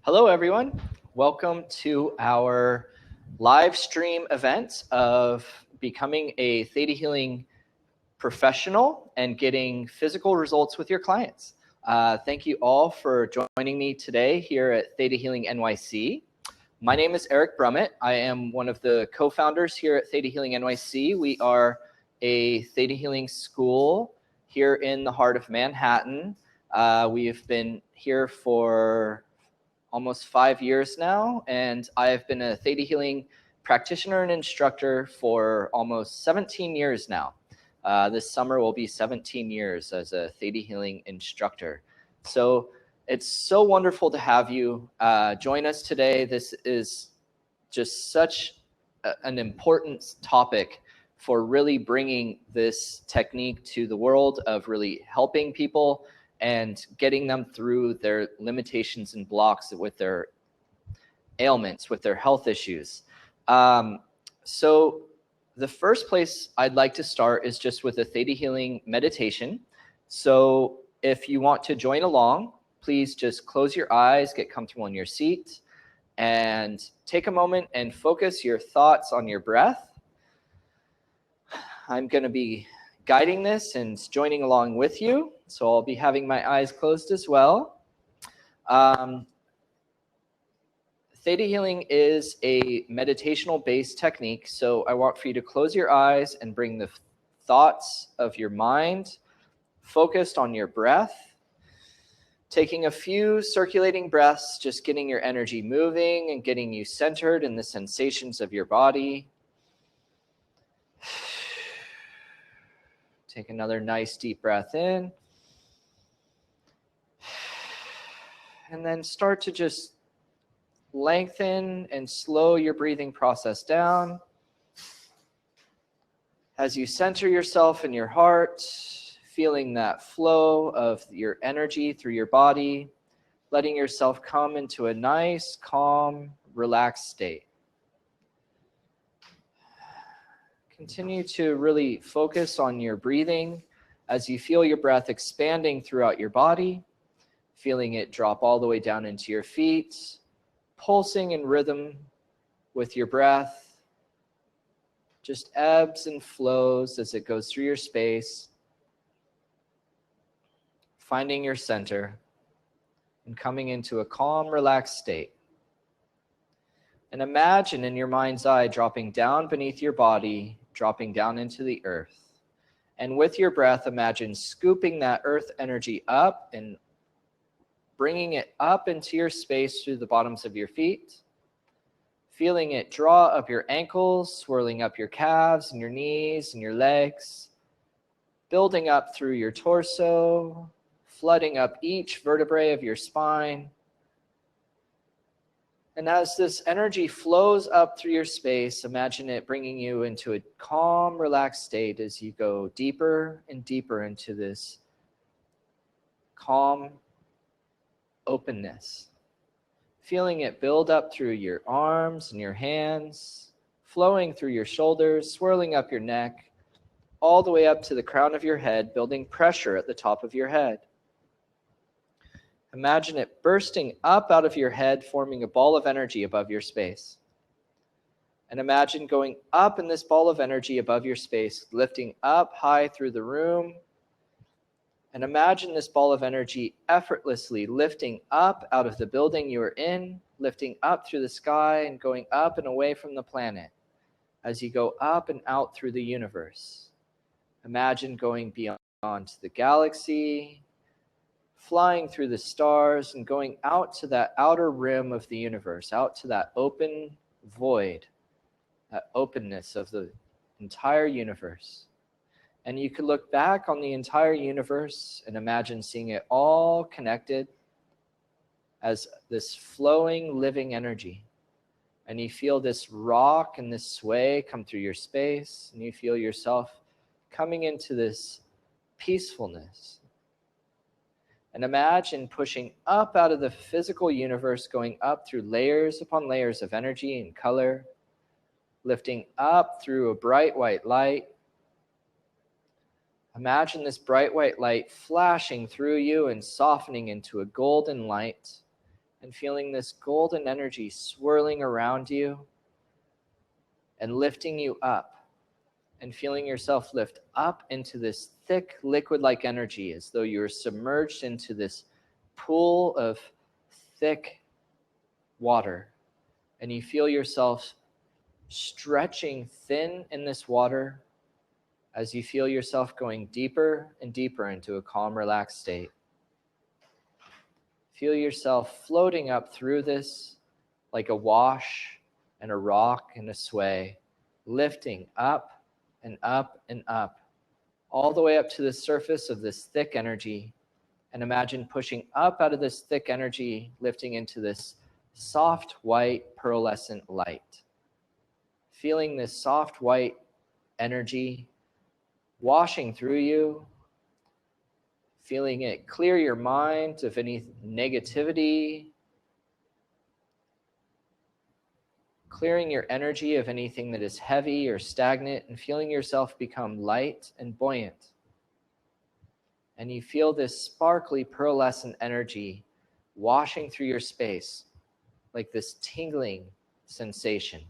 Hello, everyone. Welcome to our live stream event of becoming a Theta Healing Professional and getting physical results with your clients. Thank you all for joining me today here at Theta Healing NYC. My name is Eric Brumett. I am one of the co-founders here at Theta Healing NYC. We are a Theta Healing school here in the heart of Manhattan. We have been here for almost 5 years now, and I have been a Theta Healing practitioner and instructor for almost 17 years now. This summer will be 17 years as a Theta Healing instructor. So it's so wonderful to have you join us today. This is just such an important topic for really bringing this technique to the world of really helping people and getting them through their limitations and blocks with their ailments, with their health issues. So the first place I'd like to start is just with a Theta Healing meditation. So if you want to join along, please just close your eyes, get comfortable in your seat, and take a moment and focus your thoughts on your breath. I'm going to be guiding this and joining along with you. So I'll be having my eyes closed as well. Theta Healing is a meditational-based technique. So I want for you to close your eyes and bring the thoughts of your mind focused on your breath. Taking a few circulating breaths, just getting your energy moving and getting you centered in the sensations of your body. Take another nice deep breath in. And then start to just lengthen and slow your breathing process down. As you center yourself in your heart, feeling that flow of your energy through your body, letting yourself come into a nice, calm, relaxed state. Continue to really focus on your breathing as you feel your breath expanding throughout your body, feeling it drop all the way down into your feet, pulsing in rhythm with your breath, just ebbs and flows as it goes through your space, finding your center and coming into a calm, relaxed state. And imagine in your mind's eye dropping down beneath your body, dropping down into the earth. And with your breath, imagine scooping that earth energy up and bringing it up into your space through the bottoms of your feet, feeling it draw up your ankles, swirling up your calves and your knees and your legs, building up through your torso, flooding up each vertebrae of your spine. And as this energy flows up through your space, imagine it bringing you into a calm, relaxed state as you go deeper and deeper into this calm openness. Feeling it build up through your arms and your hands, flowing through your shoulders, swirling up your neck, all the way up to the crown of your head, building pressure at the top of your head. Imagine it bursting up out of your head, forming a ball of energy above your space. And imagine going up in this ball of energy above your space, lifting up high through the room. And imagine this ball of energy effortlessly lifting up out of the building you are in, lifting up through the sky and going up and away from the planet as you go up and out through the universe. Imagine going beyond the galaxy, flying through the stars and going out to that outer rim of the universe, out to that open void, that openness of the entire universe. And you could look back on the entire universe and imagine seeing it all connected as this flowing, living energy. And you feel this rock and this sway come through your space, and you feel yourself coming into this peacefulness. And imagine pushing up out of the physical universe, going up through layers upon layers of energy and color, lifting up through a bright white light. Imagine this bright white light flashing through you and softening into a golden light. and feeling this golden energy swirling around you and lifting you up, and feeling yourself lift up into this thick liquid-like energy as though you're submerged into this pool of thick water, and you feel yourself stretching thin in this water as you feel yourself going deeper and deeper into a calm, relaxed state. Feel yourself floating up through this like a wash and a rock and a sway, lifting up and up and up, all the way up to the surface of this thick energy. And imagine pushing up out of this thick energy, lifting into this soft, white, pearlescent light. Feeling this soft, white energy washing through you, feeling it clear your mind of any negativity, clearing your energy of anything that is heavy or stagnant, and feeling yourself become light and buoyant. And you feel this sparkly, pearlescent energy washing through your space, like this tingling sensation.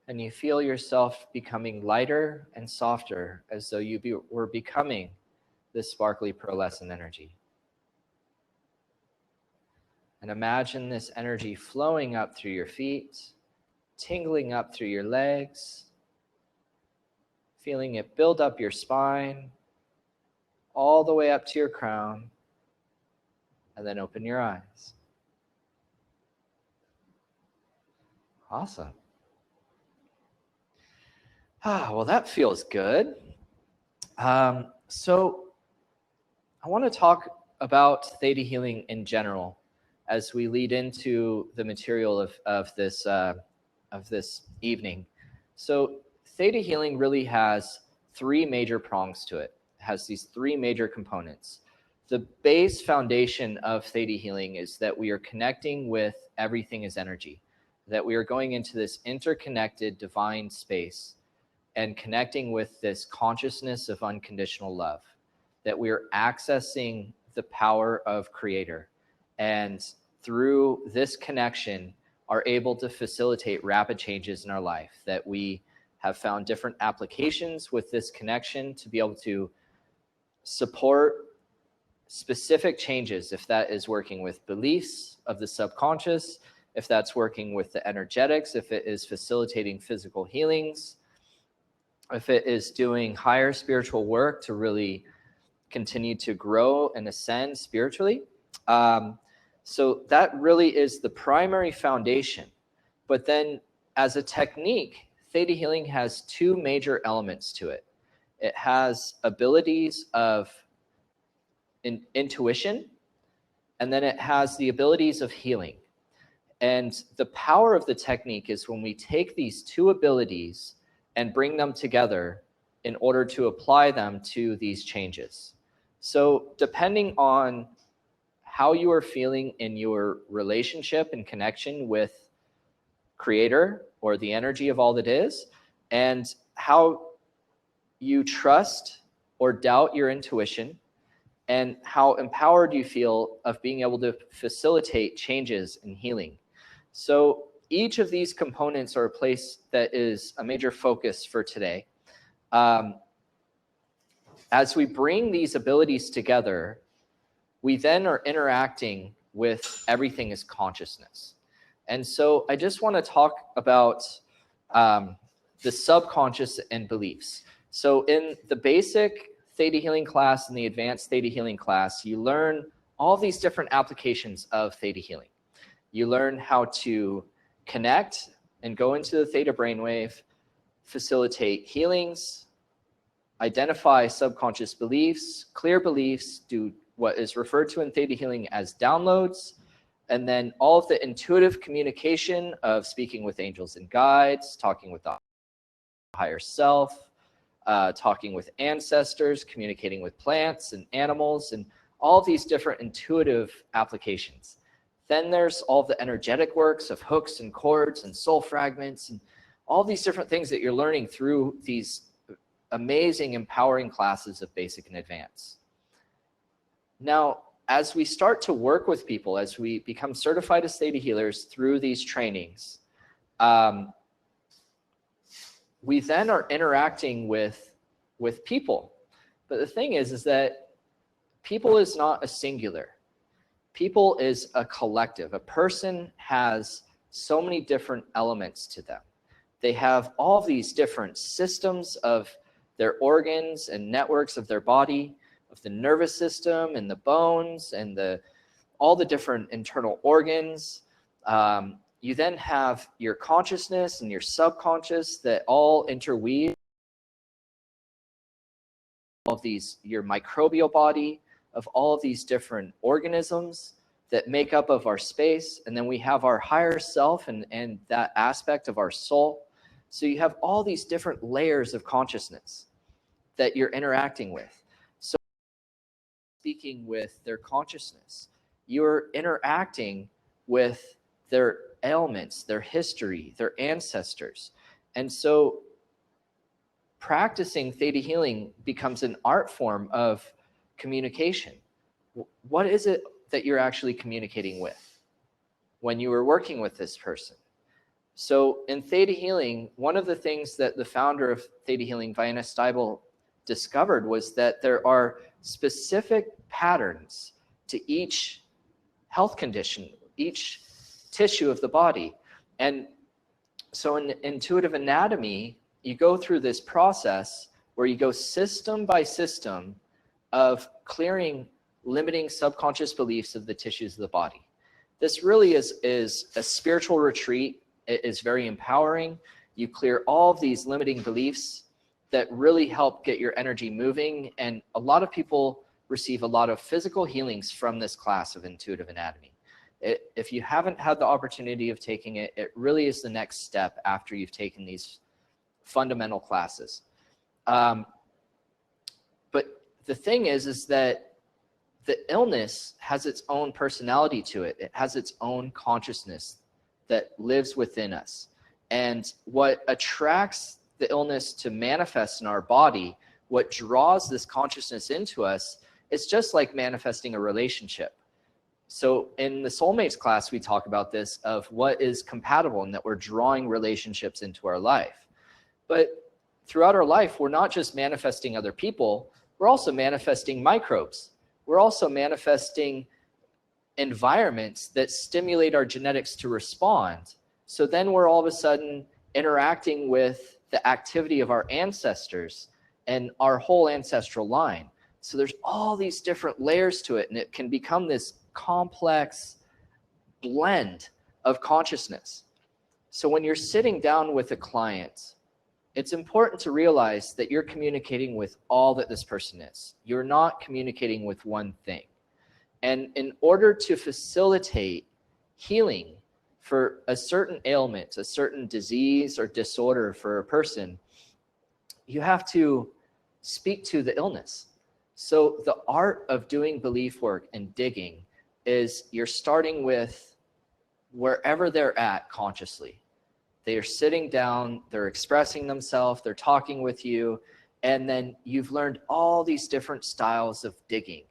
And you feel yourself becoming lighter and softer, as though you were becoming this sparkly, pearlescent energy. And imagine this energy flowing up through your feet, tingling up through your legs, feeling it build up your spine, all the way up to your crown, and then open your eyes. Awesome. Well, that feels good. So I want to talk about theta healing in general as we lead into the material of this evening. So theta healing really has three major prongs to it. It has these three major components. The base foundation of theta healing is that we are connecting with everything as energy, that we are going into this interconnected divine space and connecting with this consciousness of unconditional love, that we are accessing the power of Creator, and through this connection are able to facilitate rapid changes in our life, that we have found different applications with this connection to be able to support specific changes, if that is working with beliefs of the subconscious, if that's working with the energetics, if it is facilitating physical healings, if it is doing higher spiritual work to really continue to grow and ascend spiritually. So that really is the primary foundation. But then as a technique, theta healing has two major elements to it. It has abilities of intuition, and then it has the abilities of healing. And the power of the technique is when we take these two abilities and bring them together in order to apply them to these changes. So depending on how you are feeling in your relationship and connection with Creator, or the energy of all that is, and how you trust or doubt your intuition, and how empowered you feel of being able to facilitate changes and healing. So each of these components are a place that is a major focus for today. As we bring these abilities together, we then are interacting with everything as consciousness. And so I just want to talk about the subconscious and beliefs. So in the basic theta healing class and the advanced theta healing class, you learn all these different applications of theta healing. You learn how to connect and go into the theta brainwave, facilitate healings, identify subconscious beliefs, clear beliefs, do what is referred to in theta healing as downloads, and then all of the intuitive communication of speaking with angels and guides, talking with the higher self, talking with ancestors, communicating with plants and animals, and all of these different intuitive applications. Then there's all the energetic works of hooks and cords and soul fragments and all these different things that you're learning through these amazing, empowering classes of basic and advanced. Now, as we start to work with people, as we become certified as theta healers through these trainings, we then are interacting with people. But the thing is that people is not a singular. People is a collective. A person has so many different elements to them. They have all these different systems of their organs and networks of their body, of the nervous system and the bones and all the different internal organs. You then have your consciousness and your subconscious that all interweave. All of these, your microbial body of all of these different organisms that make up of our space. And then we have our higher self and that aspect of our soul. So you have all these different layers of consciousness that you're interacting with. So speaking with their consciousness, you're interacting with their ailments, their history, their ancestors. And so practicing theta healing becomes an art form of communication. What is it that you're actually communicating with when you were working with this person? So in theta healing, one of the things that the founder of theta healing, Vienna Steibel, discovered was that there are specific patterns to each health condition, each tissue of the body. And so in intuitive anatomy, you go through this process where you go system by system of clearing limiting subconscious beliefs of the tissues of the body. This really is a spiritual retreat. It is very empowering. You clear all of these limiting beliefs that really help get your energy moving. And a lot of people receive a lot of physical healings from this class of intuitive anatomy. If you haven't had the opportunity of taking it, it really is the next step after you've taken these fundamental classes. But the thing is that the illness has its own personality to it. It has its own consciousness that lives within us. And what attracts the illness to manifest in our body, what draws this consciousness into us, it's just like manifesting a relationship. So in the soulmates class, we talk about this of what is compatible and that we're drawing relationships into our life. But throughout our life, we're not just manifesting other people, we're also manifesting microbes. We're also manifesting environments that stimulate our genetics to respond. So then we're all of a sudden interacting with the activity of our ancestors and our whole ancestral line. So there's all these different layers to it, and it can become this complex blend of consciousness. So when you're sitting down with a client, it's important to realize that you're communicating with all that this person is. You're not communicating with one thing. And in order to facilitate healing for a certain ailment, a certain disease or disorder for a person, you have to speak to the illness. So the art of doing belief work and digging is you're starting with wherever they're at consciously. They are sitting down, they're expressing themselves, they're talking with you, and then you've learned all these different styles of digging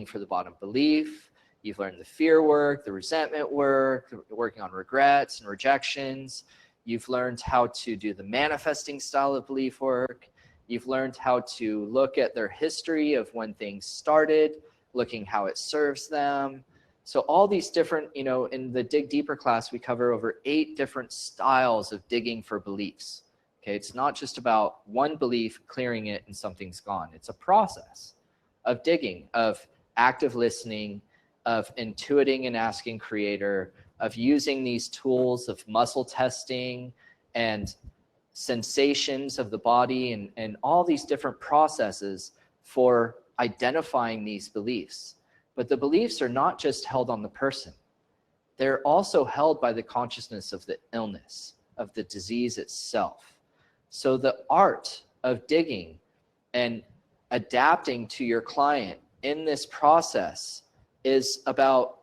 for the bottom belief. You've learned the fear work, the resentment work, working on regrets and rejections. You've learned how to do the manifesting style of belief work. You've learned how to look at their history of when things started, looking how it serves them. So all these different, in the Dig Deeper class, we cover over 8 different styles of digging for beliefs. Okay, it's not just about one belief, clearing it, and something's gone. It's a process of digging, of active listening, of intuiting and asking creator, of using these tools of muscle testing and sensations of the body and all these different processes for identifying these beliefs. But the beliefs are not just held on the person. They're also held by the consciousness of the illness, of the disease itself. So the art of digging and adapting to your client in this process is about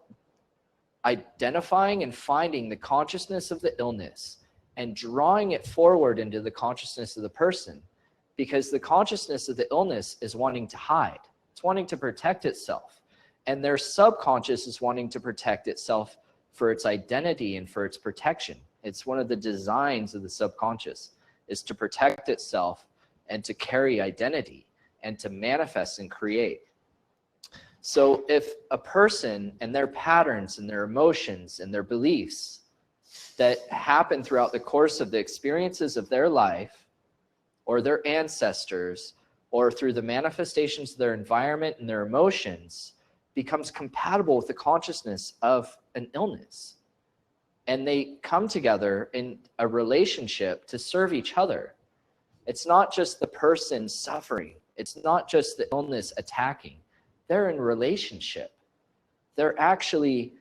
identifying and finding the consciousness of the illness and drawing it forward into the consciousness of the person, because the consciousness of the illness is wanting to hide. It's wanting to protect itself. And their subconscious is wanting to protect itself for its identity and for its protection. It's one of the designs of the subconscious, is to protect itself and to carry identity and to manifest and create. So if a person and their patterns and their emotions and their beliefs that happen throughout the course of the experiences of their life or their ancestors or through the manifestations of their environment and their emotions becomes compatible with the consciousness of an illness, and they come together in a relationship to serve each other. It's not just the person suffering. It's not just the illness attacking. They're in relationship. They're actually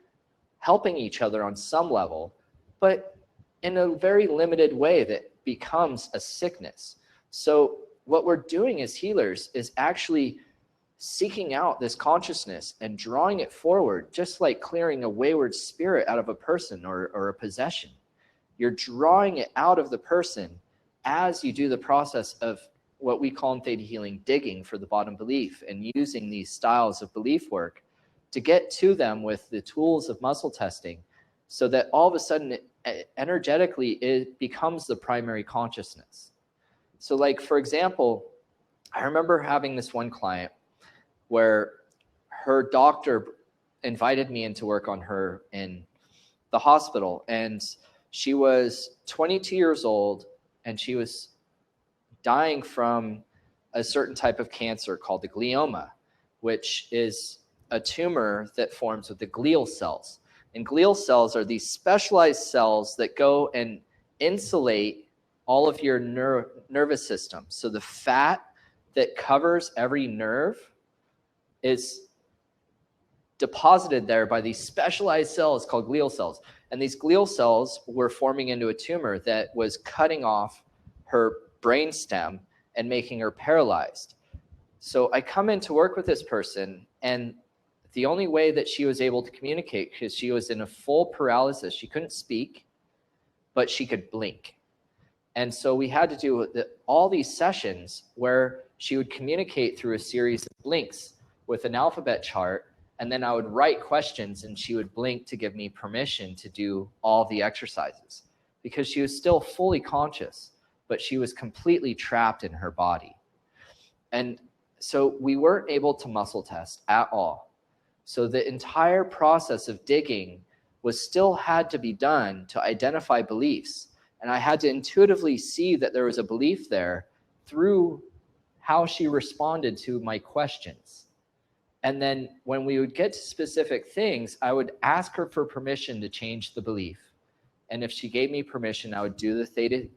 helping each other on some level, but in a very limited way that becomes a sickness. So what we're doing as healers is actually seeking out this consciousness and drawing it forward, just like clearing a wayward spirit out of a person or a possession. You're drawing it out of the person as you do the process of what we call in Theta Healing digging for the bottom belief, and using these styles of belief work to get to them with the tools of muscle testing, so that all of a sudden energetically it becomes the primary consciousness. So like, for example, I remember having this one client where her doctor invited me in to work on her in the hospital, and she was 22 years old, and she was dying from a certain type of cancer called the glioma, which is a tumor that forms with the glial cells. And glial cells are these specialized cells that go and insulate all of your nervous system. So the fat that covers every nerve is deposited there by these specialized cells called glial cells. And these glial cells were forming into a tumor that was cutting off her brain stem and making her paralyzed. So I come in to work with this person, and the only way that she was able to communicate, because she was in a full paralysis, she couldn't speak, but she could blink. And so we had to do all these sessions where she would communicate through a series of blinks with an alphabet chart, and then I would write questions and she would blink to give me permission to do all the exercises, because she was still fully conscious, but she was completely trapped in her body. And so we weren't able to muscle test at all. So the entire process of digging was still had to be done to identify beliefs. And I had to intuitively see that there was a belief there through how she responded to my questions. And then when we would get to specific things, I would ask her for permission to change the belief. And if she gave me permission, I would do the Theta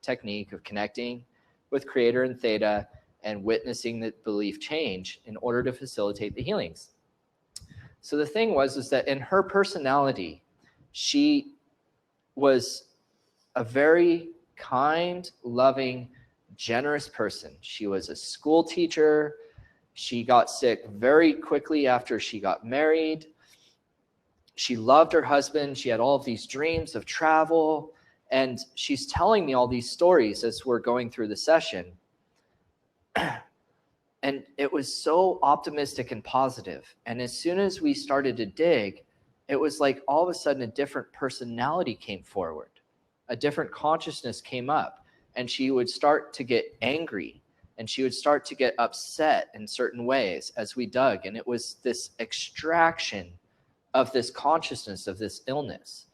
technique of connecting with Creator and Theta and witnessing the belief change in order to facilitate the healings. So the thing was that in her personality, she was a very kind, loving, generous person. She was a school teacher. She got sick very quickly after she got married. She loved her husband. She had all of these dreams of travel. And she's telling me all these stories as we're going through the session. And it was so optimistic and positive. And as soon as we started to dig, it was like all of a sudden a different personality came forward. A different consciousness came up. And she would start to get angry. And she would start to get upset in certain ways as we dug. And it was this extraction of this consciousness of this illness.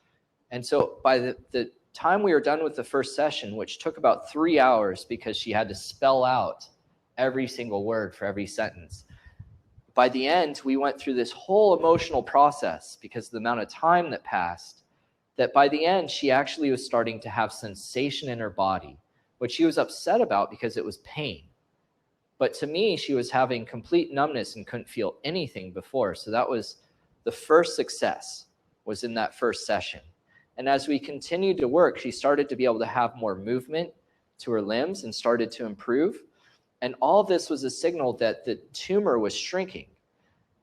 And so by the time we were done with the first session, which took about 3 hours because she had to spell out every single word for every sentence, by the end, we went through this whole emotional process because of the amount of time that passed, that by the end, she actually was starting to have sensation in her body, which she was upset about because it was pain. But to me, she was having complete numbness and couldn't feel anything before. So that was the first success, was in that first session. And as we continued to work, she started to be able to have more movement to her limbs and started to improve. And all of this was a signal that the tumor was shrinking.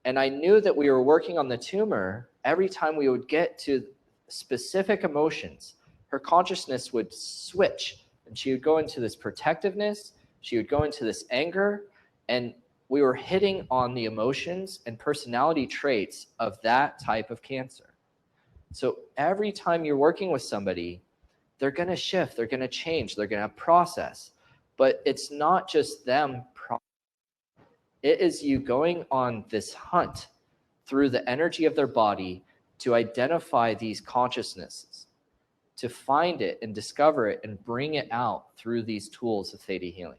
And I knew that we were working on the tumor. Every time we would get to specific emotions, her consciousness would switch, and she would go into this protectiveness. She would go into this anger, and we were hitting on the emotions and personality traits of that type of cancer. So every time you're working with somebody, they're going to shift, they're going to change, they're going to process. But it's not just them. It is you going on this hunt through the energy of their body to identify these consciousnesses, to find it and discover it and bring it out through these tools of theta healing.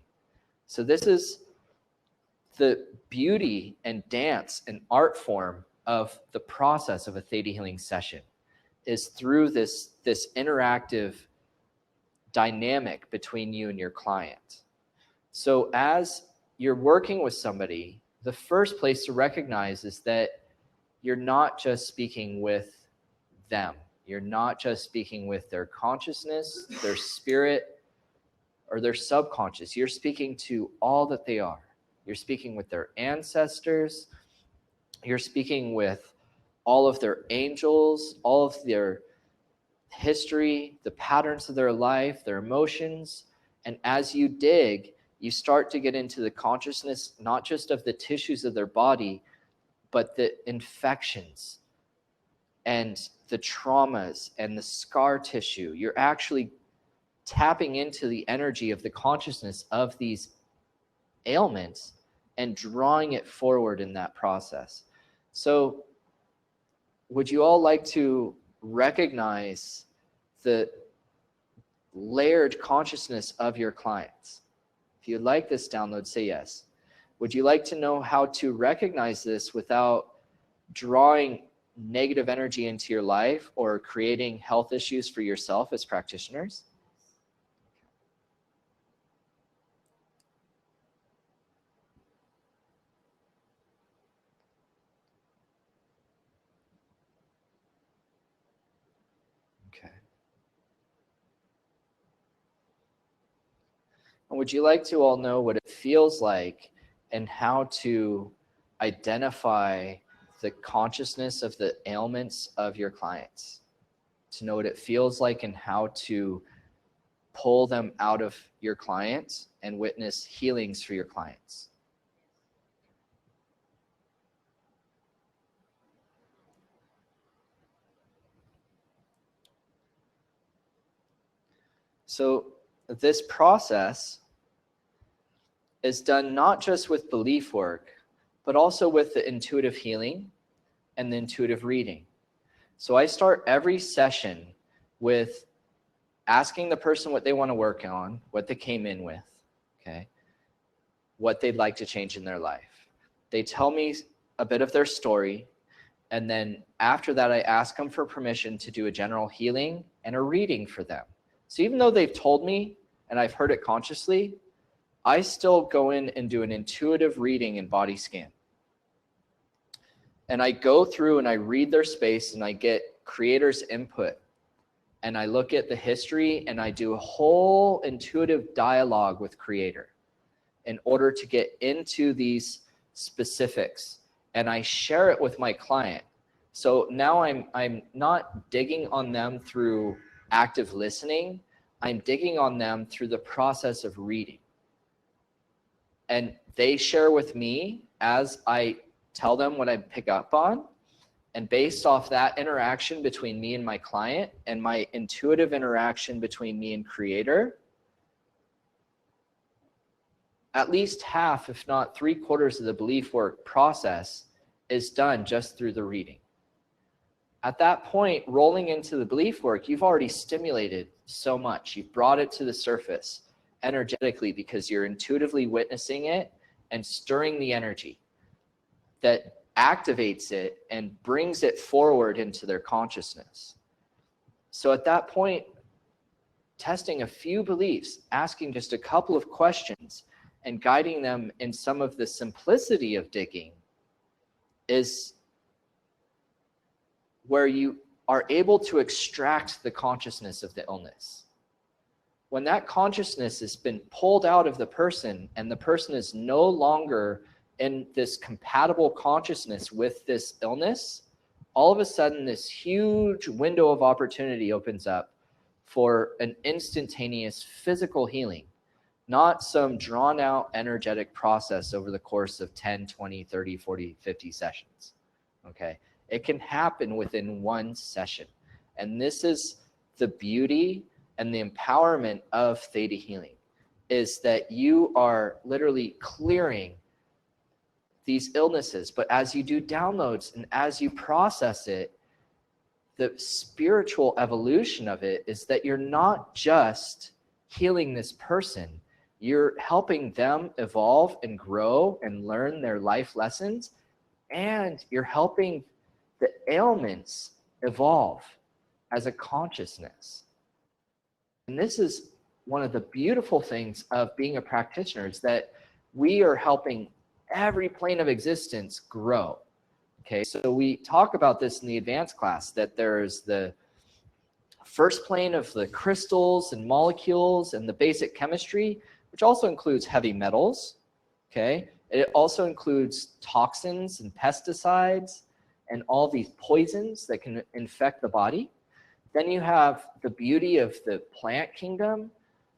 So this is the beauty and dance and art form of the process of a theta healing session, is through this interactive dynamic between you and your client. So as you're working with somebody, the first place to recognize is that you're not just speaking with them. You're not just speaking with their consciousness, their spirit, or their subconscious. You're speaking to all that they are. You're speaking with their ancestors. You're speaking with all of their angels, all of their history, the patterns of their life, their emotions. And as you dig, you start to get into the consciousness, not just of the tissues of their body, but the infections and the traumas and the scar tissue. You're actually tapping into the energy of the consciousness of these ailments and drawing it forward in that process. So would you all like to recognize the layered consciousness of your clients? If you'd like this download, say yes. Would you like to know how to recognize this without drawing negative energy into your life or creating health issues for yourself as practitioners? Okay. And would you like to all know what it feels like and how to identify the consciousness of the ailments of your clients? To know what it feels like and how to pull them out of your clients and witness healings for your clients. So this process is done not just with belief work, but also with the intuitive healing and the intuitive reading. So I start every session with asking the person what they want to work on, what they came in with, okay, what they'd like to change in their life. They tell me a bit of their story, and then after that, I ask them for permission to do a general healing and a reading for them. So even though they've told me and I've heard it consciously, I still go in and do an intuitive reading and body scan. And I go through and I read their space and I get creator's input. And I look at the history and I do a whole intuitive dialogue with creator in order to get into these specifics. And I share it with my client. So now I'm not digging on them through active listening. I'm digging on them through the process of reading. And they share with me as I tell them what I pick up on. And based off that interaction between me and my client and my intuitive interaction between me and creator, at least half, if not 3/4 of the belief work process is done just through the reading. At that point, rolling into the belief work, you've already stimulated so much. You've brought it to the surface energetically because you're intuitively witnessing it and stirring the energy that activates it and brings it forward into their consciousness. So at that point, testing a few beliefs, asking just a couple of questions and guiding them in some of the simplicity of digging is where you are able to extract the consciousness of the illness. When that consciousness has been pulled out of the person and the person is no longer in this compatible consciousness with this illness, all of a sudden this huge window of opportunity opens up for an instantaneous physical healing not some drawn out energetic process over the course of 10, 20, 30, 40, 50 sessions. Okay. It can happen within one session. And this is the beauty and the empowerment of theta healing, is that you are literally clearing these illnesses. But as you do downloads and as you process it, the spiritual evolution of it is that you're not just healing this person, you're helping them evolve and grow and learn their life lessons, and you're helping the ailments evolve as a consciousness. And this is one of the beautiful things of being a practitioner, is that we are helping every plane of existence grow. Okay, so we talk about this in the advanced class, that there's the first plane of the crystals and molecules and the basic chemistry, which also includes heavy metals. Okay, it also includes toxins and pesticides and all these poisons that can infect the body. Then you have the beauty of the plant kingdom,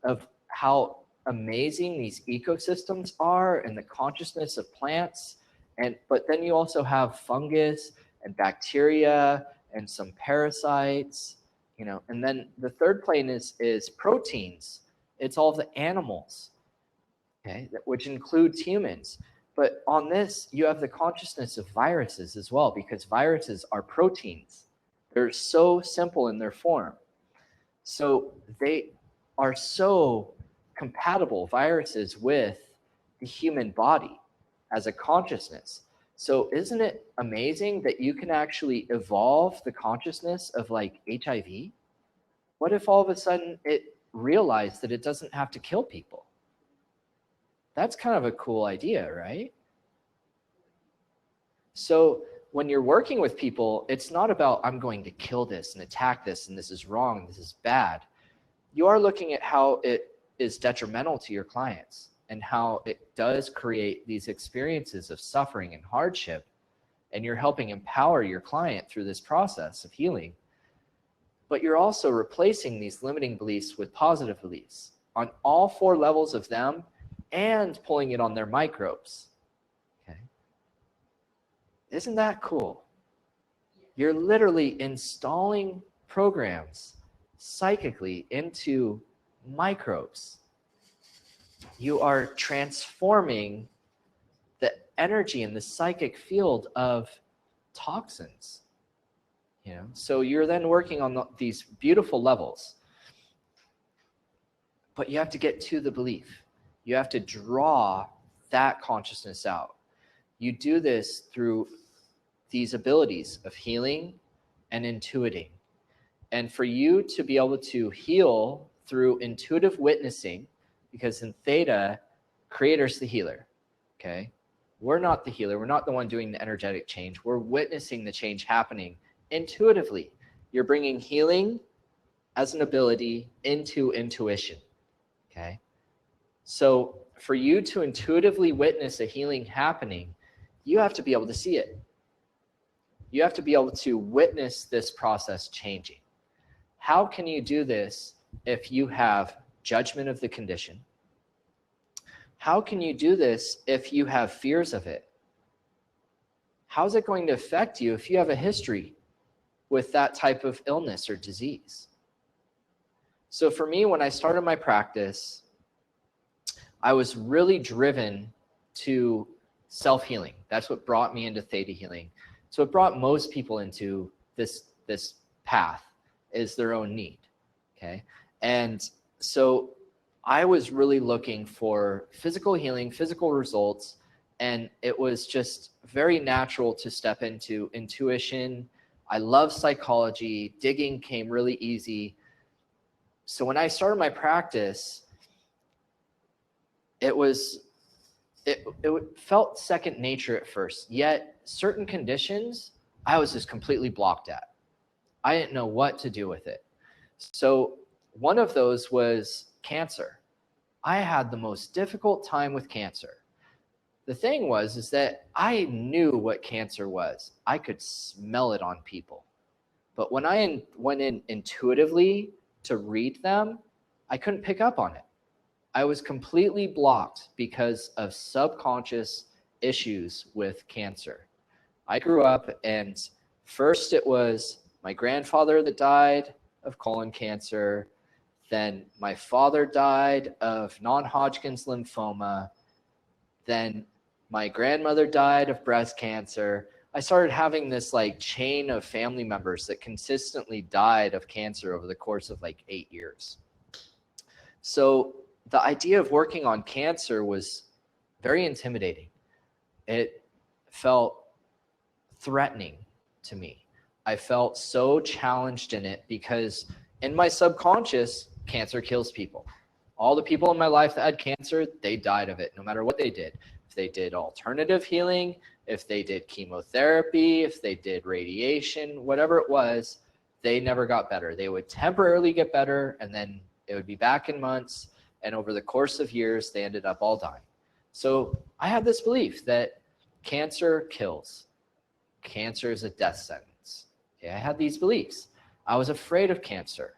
of how amazing these ecosystems are and the consciousness of plants. But then you also have fungus and bacteria and some parasites, you know. And then the third plane is proteins. It's all the animals, okay, which includes humans. But on this, you have the consciousness of viruses as well, because viruses are proteins. They're so simple in their form. So they are so compatible, viruses, with the human body as a consciousness. So isn't it amazing that you can actually evolve the consciousness of like HIV? What if all of a sudden it realized that it doesn't have to kill people? That's kind of a cool idea, right? So when you're working with people, it's not about, I'm going to kill this and attack this and this is wrong, this is bad. You are looking at how it is detrimental to your clients and how it does create these experiences of suffering and hardship, and you're helping empower your client through this process of healing. But you're also replacing these limiting beliefs with positive beliefs on all 4 levels of them, and pulling it on their microbes. Okay. Isn't that cool? You're literally installing programs psychically into microbes. You are transforming the energy in the psychic field of toxins. You know, so you're then working on these beautiful levels. But you have to get to the belief. You have to draw that consciousness out. You do this through these abilities of healing and intuiting. And for you to be able to heal through intuitive witnessing, because in Theta, Creator's the healer, okay? We're not the healer. We're not the one doing the energetic change. We're witnessing the change happening intuitively. You're bringing healing as an ability into intuition, okay? So for you to intuitively witness a healing happening, you have to be able to see it. You have to be able to witness this process changing. How can you do this if you have judgment of the condition? How can you do this if you have fears of it? How is it going to affect you if you have a history with that type of illness or disease? So for me, when I started my practice, I was really driven to self-healing. That's what brought me into theta healing. So it brought most people into this path, is their own need, okay? And so I was really looking for physical healing, physical results, and it was just very natural to step into intuition. I love psychology. Digging came really easy. So when I started my practice, it felt second nature at first, yet certain conditions I was just completely blocked at. I didn't know what to do with it. So one of those was cancer. I had the most difficult time with cancer. The thing is that I knew what cancer was. I could smell it on people. But when I went in intuitively to read them, I couldn't pick up on it. I was completely blocked because of subconscious issues with cancer. I grew up, and first it was my grandfather that died of colon cancer. Then my father died of non-Hodgkin's lymphoma. Then my grandmother died of breast cancer. I started having this like chain of family members that consistently died of cancer over the course of like 8 years. So the idea of working on cancer was very intimidating. It felt threatening to me. I felt so challenged in it because in my subconscious, cancer kills people. All the people in my life that had cancer, they died of it, no matter what they did. If they did alternative healing, if they did chemotherapy, if they did radiation, whatever it was, they never got better. They would temporarily get better, and then it would be back in months, and over the course of years, they ended up all dying. So I had this belief that cancer kills. Cancer is a death sentence. Okay, I had these beliefs. I was afraid of cancer.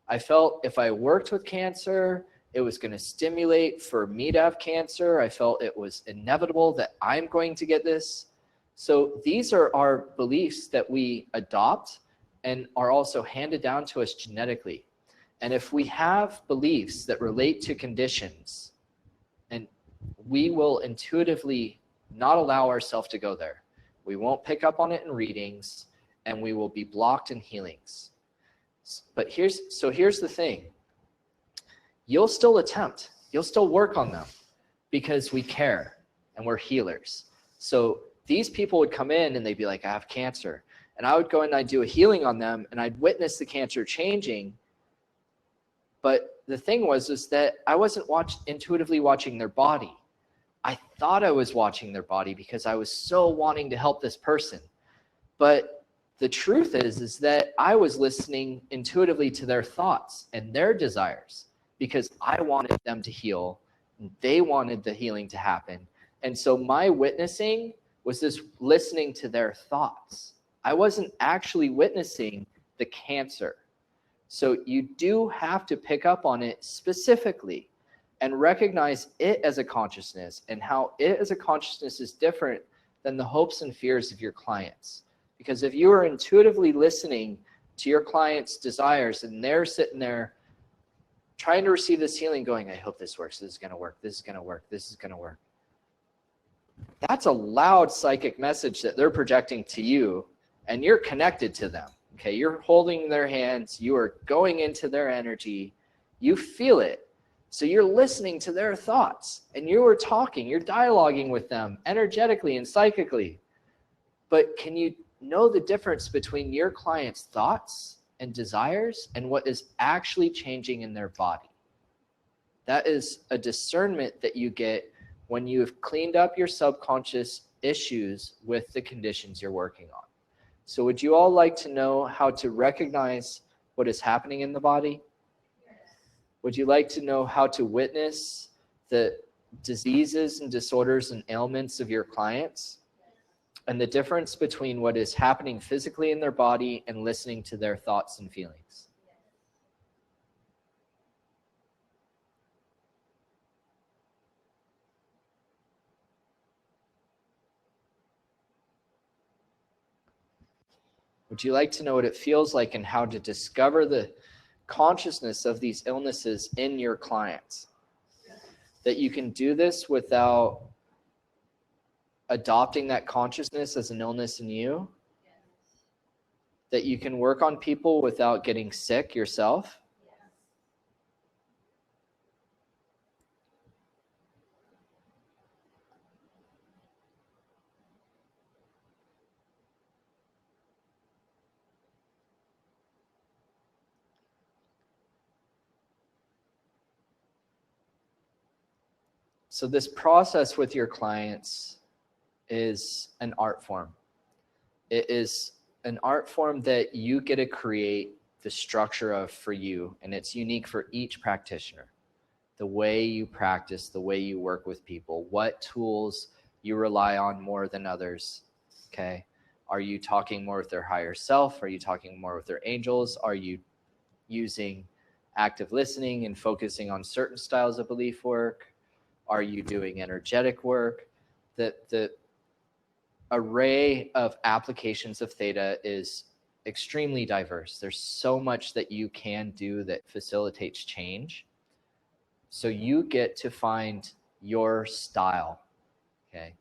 I felt if I worked with cancer, it was going to stimulate for me to have cancer. I felt it was inevitable that I'm going to get this. So these are our beliefs that we adopt and are also handed down to us genetically. And if we have beliefs that relate to conditions, and we will intuitively not allow ourselves to go there. We won't pick up on it in readings, and we will be blocked in healings. But here's the thing. You'll still attempt. You'll still work on them because we care and we're healers. So these people would come in and they'd be like, I have cancer. And I would go in and I'd do a healing on them and I'd witness the cancer changing. But the thing was that I wasn't intuitively watching their body. I thought I was watching their body because I was so wanting to help this person. But the truth is that I was listening intuitively to their thoughts and their desires because I wanted them to heal. And they wanted the healing to happen. And so my witnessing was this listening to their thoughts. I wasn't actually witnessing the cancer. So you do have to pick up on it specifically and recognize it as a consciousness and how it as a consciousness is different than the hopes and fears of your clients. Because if you are intuitively listening to your client's desires and they're sitting there trying to receive this healing going, I hope this works, this is going to work, this is going to work, this is going to work. That's a loud psychic message that they're projecting to you, and you're connected to them. Okay, you're holding their hands, you are going into their energy, you feel it. So you're listening to their thoughts and you are talking, you're dialoguing with them energetically and psychically. But can you know the difference between your client's thoughts and desires and what is actually changing in their body? That is a discernment that you get when you've cleaned up your subconscious issues with the conditions you're working on. So would you all like to know how to recognize what is happening in the body? Yes. Would you like to know how to witness the diseases and disorders and ailments of your clients? Yes. And the difference between what is happening physically in their body and listening to their thoughts and feelings? Yes. Would you like to know what it feels like and how to discover the consciousness of these illnesses in your clients? Yes. That you can do this without adopting that consciousness as an illness in you? Yes. That you can work on people without getting sick yourself? So this process with your clients is an art form. It is an art form that you get to create the structure of for you, and it's unique for each practitioner. The way you practice, the way you work with people, what tools you rely on more than others, okay? Are you talking more with their higher self? Are you talking more with their angels? Are you using active listening and focusing on certain styles of belief work? Are you doing energetic work? The array of applications of Theta is extremely diverse. There's so much that you can do that facilitates change. So you get to find your style, okay?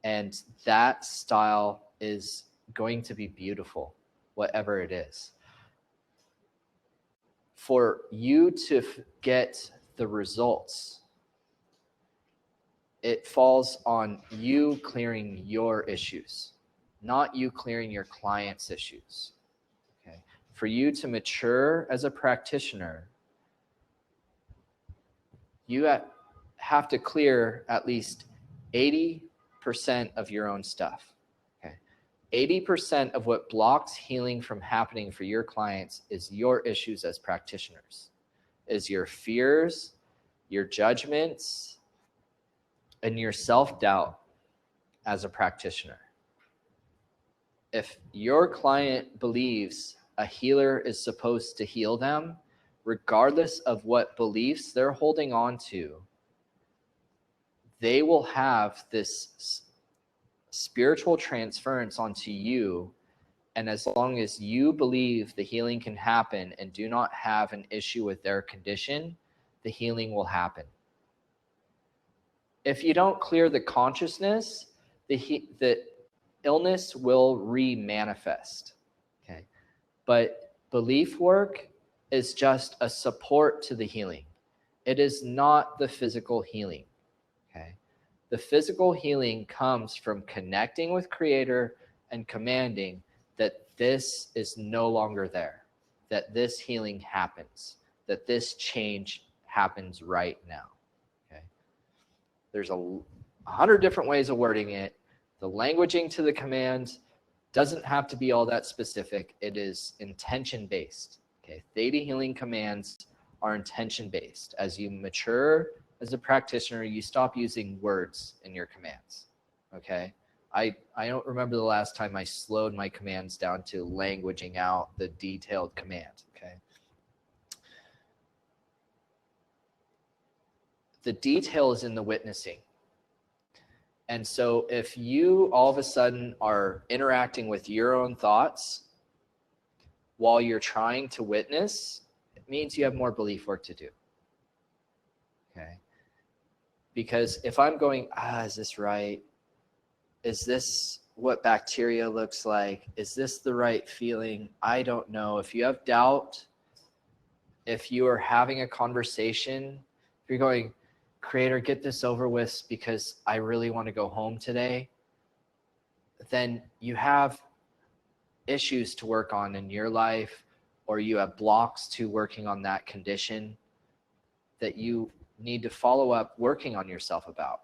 And that style is going to be beautiful, whatever it is. For you to get the results, it falls on you clearing your issues, not you clearing your client's issues. Okay. For you to mature as a practitioner, you have to clear at least 80% of your own stuff. Okay. 80% of what blocks healing from happening for your clients is your issues as practitioners, is your fears, your judgments, and your self-doubt as a practitioner. If your client believes a healer is supposed to heal them, regardless of what beliefs they're holding on to, they will have this spiritual transference onto you. And as long as you believe the healing can happen and do not have an issue with their condition, the healing will happen. If you don't clear the consciousness, the illness will re-manifest. Okay, but belief work is just a support to the healing. It is not the physical healing. Okay, the physical healing comes from connecting with Creator and commanding that this is no longer there, that this healing happens, that this change happens right now. There's 100 different ways of wording it. The languaging to the command doesn't have to be all that specific. It is intention-based. Okay, Theta healing commands are intention-based. As you mature as a practitioner, you stop using words in your commands. Okay, I don't remember the last time I slowed my commands down to languaging out the detailed command. Okay. The detail is in the witnessing. And so if you all of a sudden are interacting with your own thoughts while you're trying to witness, it means you have more belief work to do. Okay. Because if I'm going, is this right? Is this what bacteria looks like? Is this the right feeling? I don't know. If you have doubt, if you are having a conversation, if you're going, Creator, get this over with because I really want to go home today, then you have issues to work on in your life, or you have blocks to working on that condition that you need to follow up working on yourself about.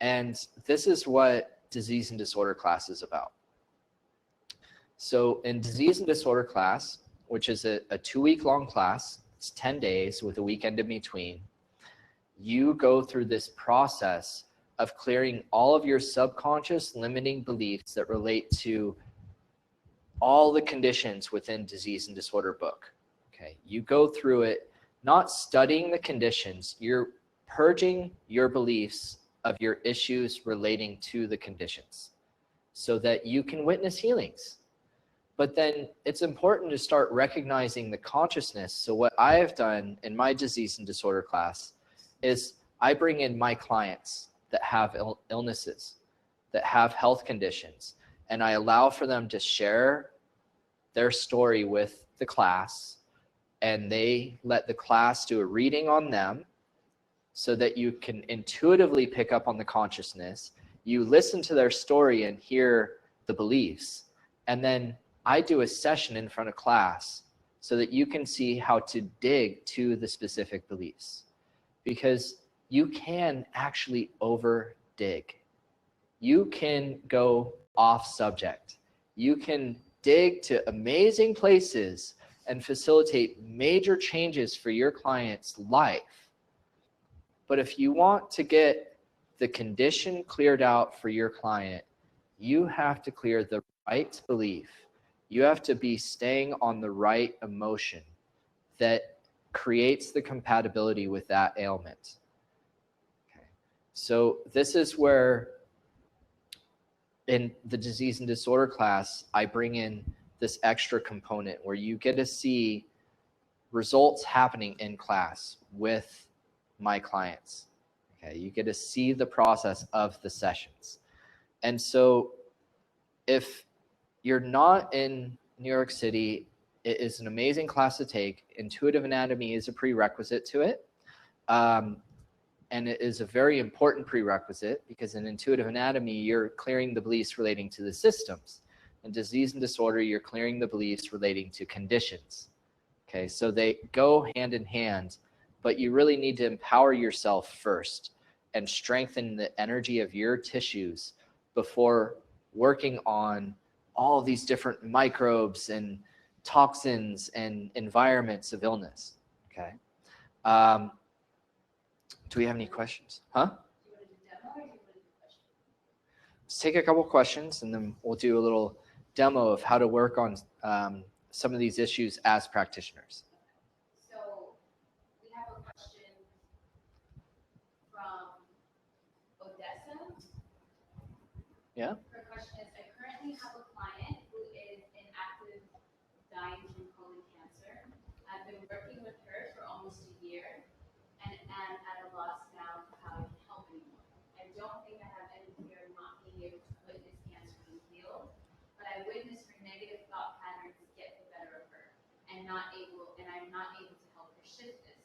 And this is what disease and disorder class is about. So in disease and disorder class, which is a 2-week-long class, it's 10 days with a weekend in between, you go through this process of clearing all of your subconscious limiting beliefs that relate to all the conditions within disease and disorder book. Okay, you go through it, not studying the conditions, you're purging your beliefs of your issues relating to the conditions so that you can witness healings. But then it's important to start recognizing the consciousness. So what I have done in my disease and disorder class is I bring in my clients that have illnesses, that have health conditions, and I allow for them to share their story with the class, and they let the class do a reading on them so that you can intuitively pick up on the consciousness. You listen to their story and hear the beliefs, and then I do a session in front of class so that you can see how to dig to the specific beliefs. Because you can actually over dig. You can go off subject. You can dig to amazing places and facilitate major changes for your client's life. But if you want to get the condition cleared out for your client, you have to clear the right belief. You have to be staying on the right emotion that creates the compatibility with that ailment. Okay. So this is where in the disease and disorder class, I bring in this extra component where you get to see results happening in class with my clients. Okay, you get to see the process of the sessions. And so if you're not in New York City, it is an amazing class to take. Intuitive anatomy is a prerequisite to it. And it is a very important prerequisite because in intuitive anatomy, you're clearing the beliefs relating to the systems. In disease and disorder, you're clearing the beliefs relating to conditions. Okay, so they go hand in hand, but you really need to empower yourself first and strengthen the energy of your tissues before working on all of these different microbes and toxins and environments of illness. Okay. Do we have any questions? Huh? Let's take a couple questions and then we'll do a little demo of how to work on some of these issues as practitioners. So we have a question from Odessa. Yeah. Her question is, I currently have a client who is in active dying from colon cancer. I've been working with her for almost a year and am at a loss now for how I can help anymore. I don't think I have any fear of not being able to witness cancer being healed, but I witness her negative thought patterns get the better of her and I'm not able to help her shift this.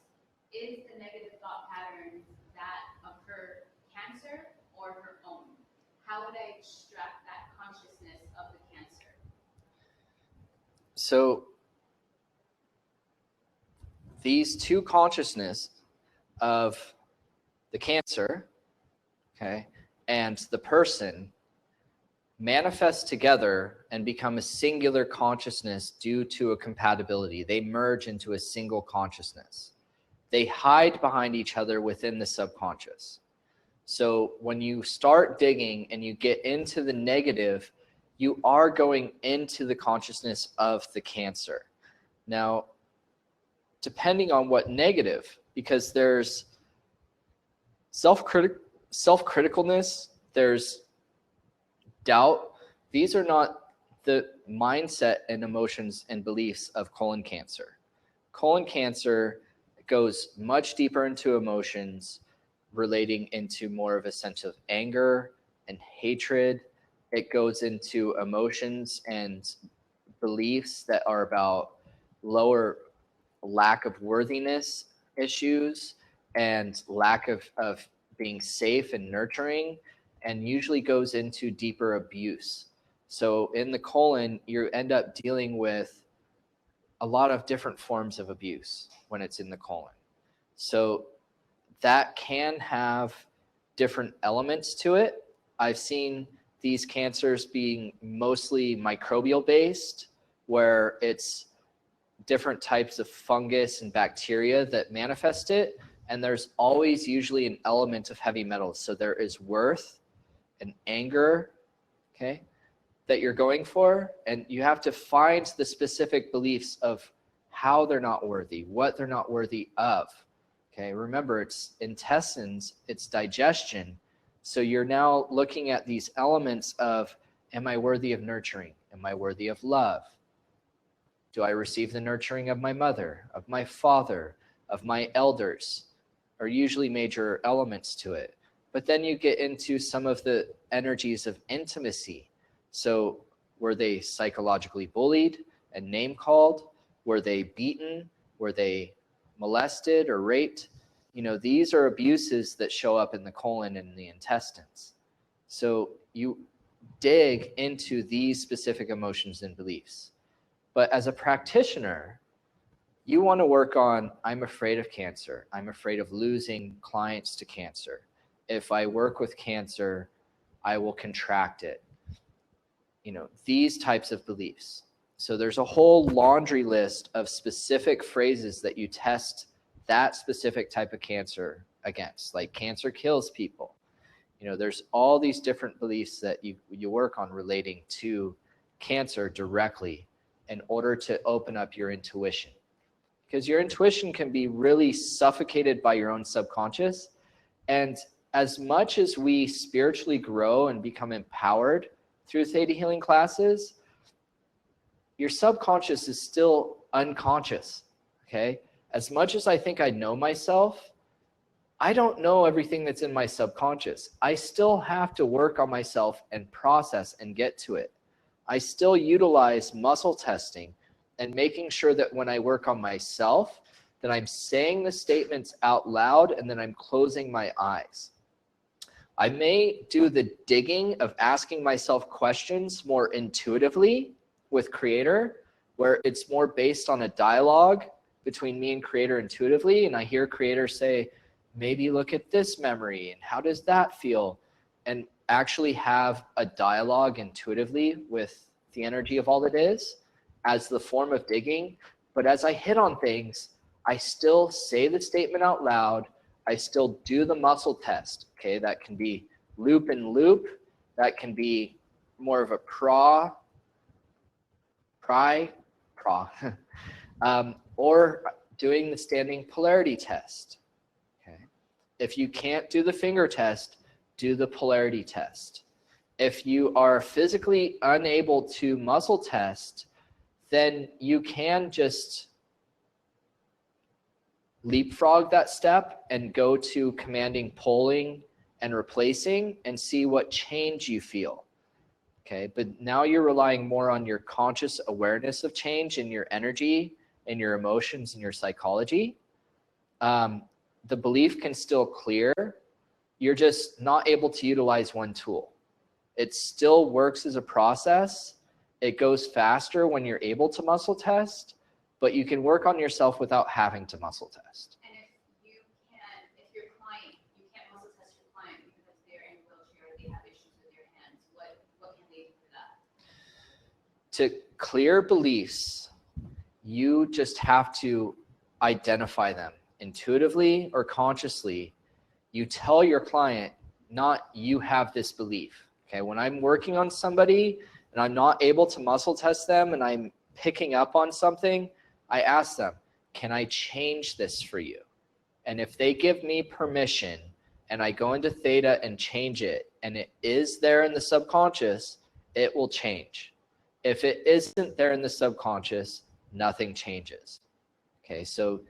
Is the negative thought patterns that of her cancer or her own? How would I extract that consciousness of the cancer? So these two consciousness of the cancer, okay, and the person manifest together and become a singular consciousness due to a compatibility. They merge into a single consciousness. They hide behind each other within the subconscious. So when you start digging and you get into the negative, you are going into the consciousness of the cancer. Now, depending on what negative, because there's self-criticalness, there's doubt. These are not the mindset and emotions and beliefs of colon cancer. Colon cancer goes much deeper into emotions relating into more of a sense of anger and hatred. It goes into emotions and beliefs that are about lower lack of worthiness issues and lack of being safe and nurturing, and usually goes into deeper abuse. So in the colon, you end up dealing with a lot of different forms of abuse when it's in the colon. So that can have different elements to it. I've seen these cancers being mostly microbial based, where it's different types of fungus and bacteria that manifest it. And there's always usually an element of heavy metals. So there is worth and anger, okay, that you're going for. And you have to find the specific beliefs of how they're not worthy, what they're not worthy of. Okay, remember, it's intestines, it's digestion. So you're now looking at these elements of, am I worthy of nurturing? Am I worthy of love? Do I receive the nurturing of my mother, of my father, of my elders? Are usually major elements to it. But then you get into some of the energies of intimacy. So were they psychologically bullied and name called? Were they beaten? Were they molested or raped? You know, these are abuses that show up in the colon and the intestines. So you dig into these specific emotions and beliefs. But as a practitioner, you want to work on, I'm afraid of cancer. I'm afraid of losing clients to cancer. If I work with cancer, I will contract it. You know, these types of beliefs. So there's a whole laundry list of specific phrases that you test that specific type of cancer against, like cancer kills people. You know, there's all these different beliefs that you work on relating to cancer directly in order to open up your intuition. because your intuition can be really suffocated by your own subconscious. And as much as we spiritually grow and become empowered through Theta healing classes, your subconscious is still unconscious, okay? As much as I think I know myself, I don't know everything that's in my subconscious. I still have to work on myself and process and get to it. I still utilize muscle testing and making sure that when I work on myself, that I'm saying the statements out loud and then I'm closing my eyes. I may do the digging of asking myself questions more intuitively with Creator, where it's more based on a dialogue between me and Creator intuitively, and I hear Creator say, maybe look at this memory and how does that feel, and actually have a dialogue intuitively with the energy of all that is as the form of digging. But as I hit on things, I still say the statement out loud. I still do the muscle test. Okay, that can be loop and loop. That can be more of a or doing the standing polarity test. Okay, if you can't do the finger test, do the polarity test. If you are physically unable to muscle test, then you can just leapfrog that step and go to commanding pulling and replacing and see what change you feel. Okay, but now you're relying more on your conscious awareness of change in your energy and your emotions and your psychology. The belief can still clear. You're just not able to utilize one tool. It still works as a process. It goes faster when you're able to muscle test, but you can work on yourself without having to muscle test. And if your client, you can't muscle test your client because they're in a wheelchair, they have issues with their hands, what can they do for that? To clear beliefs, you just have to identify them intuitively or consciously. You tell your client, not you have this belief. Okay, when I'm working on somebody and I'm not able to muscle test them and I'm picking up on something, I ask them, can I change this for you? And if they give me permission and I go into Theta and change it and it is there in the subconscious, it will change. If it isn't there in the subconscious, nothing changes. Okay, so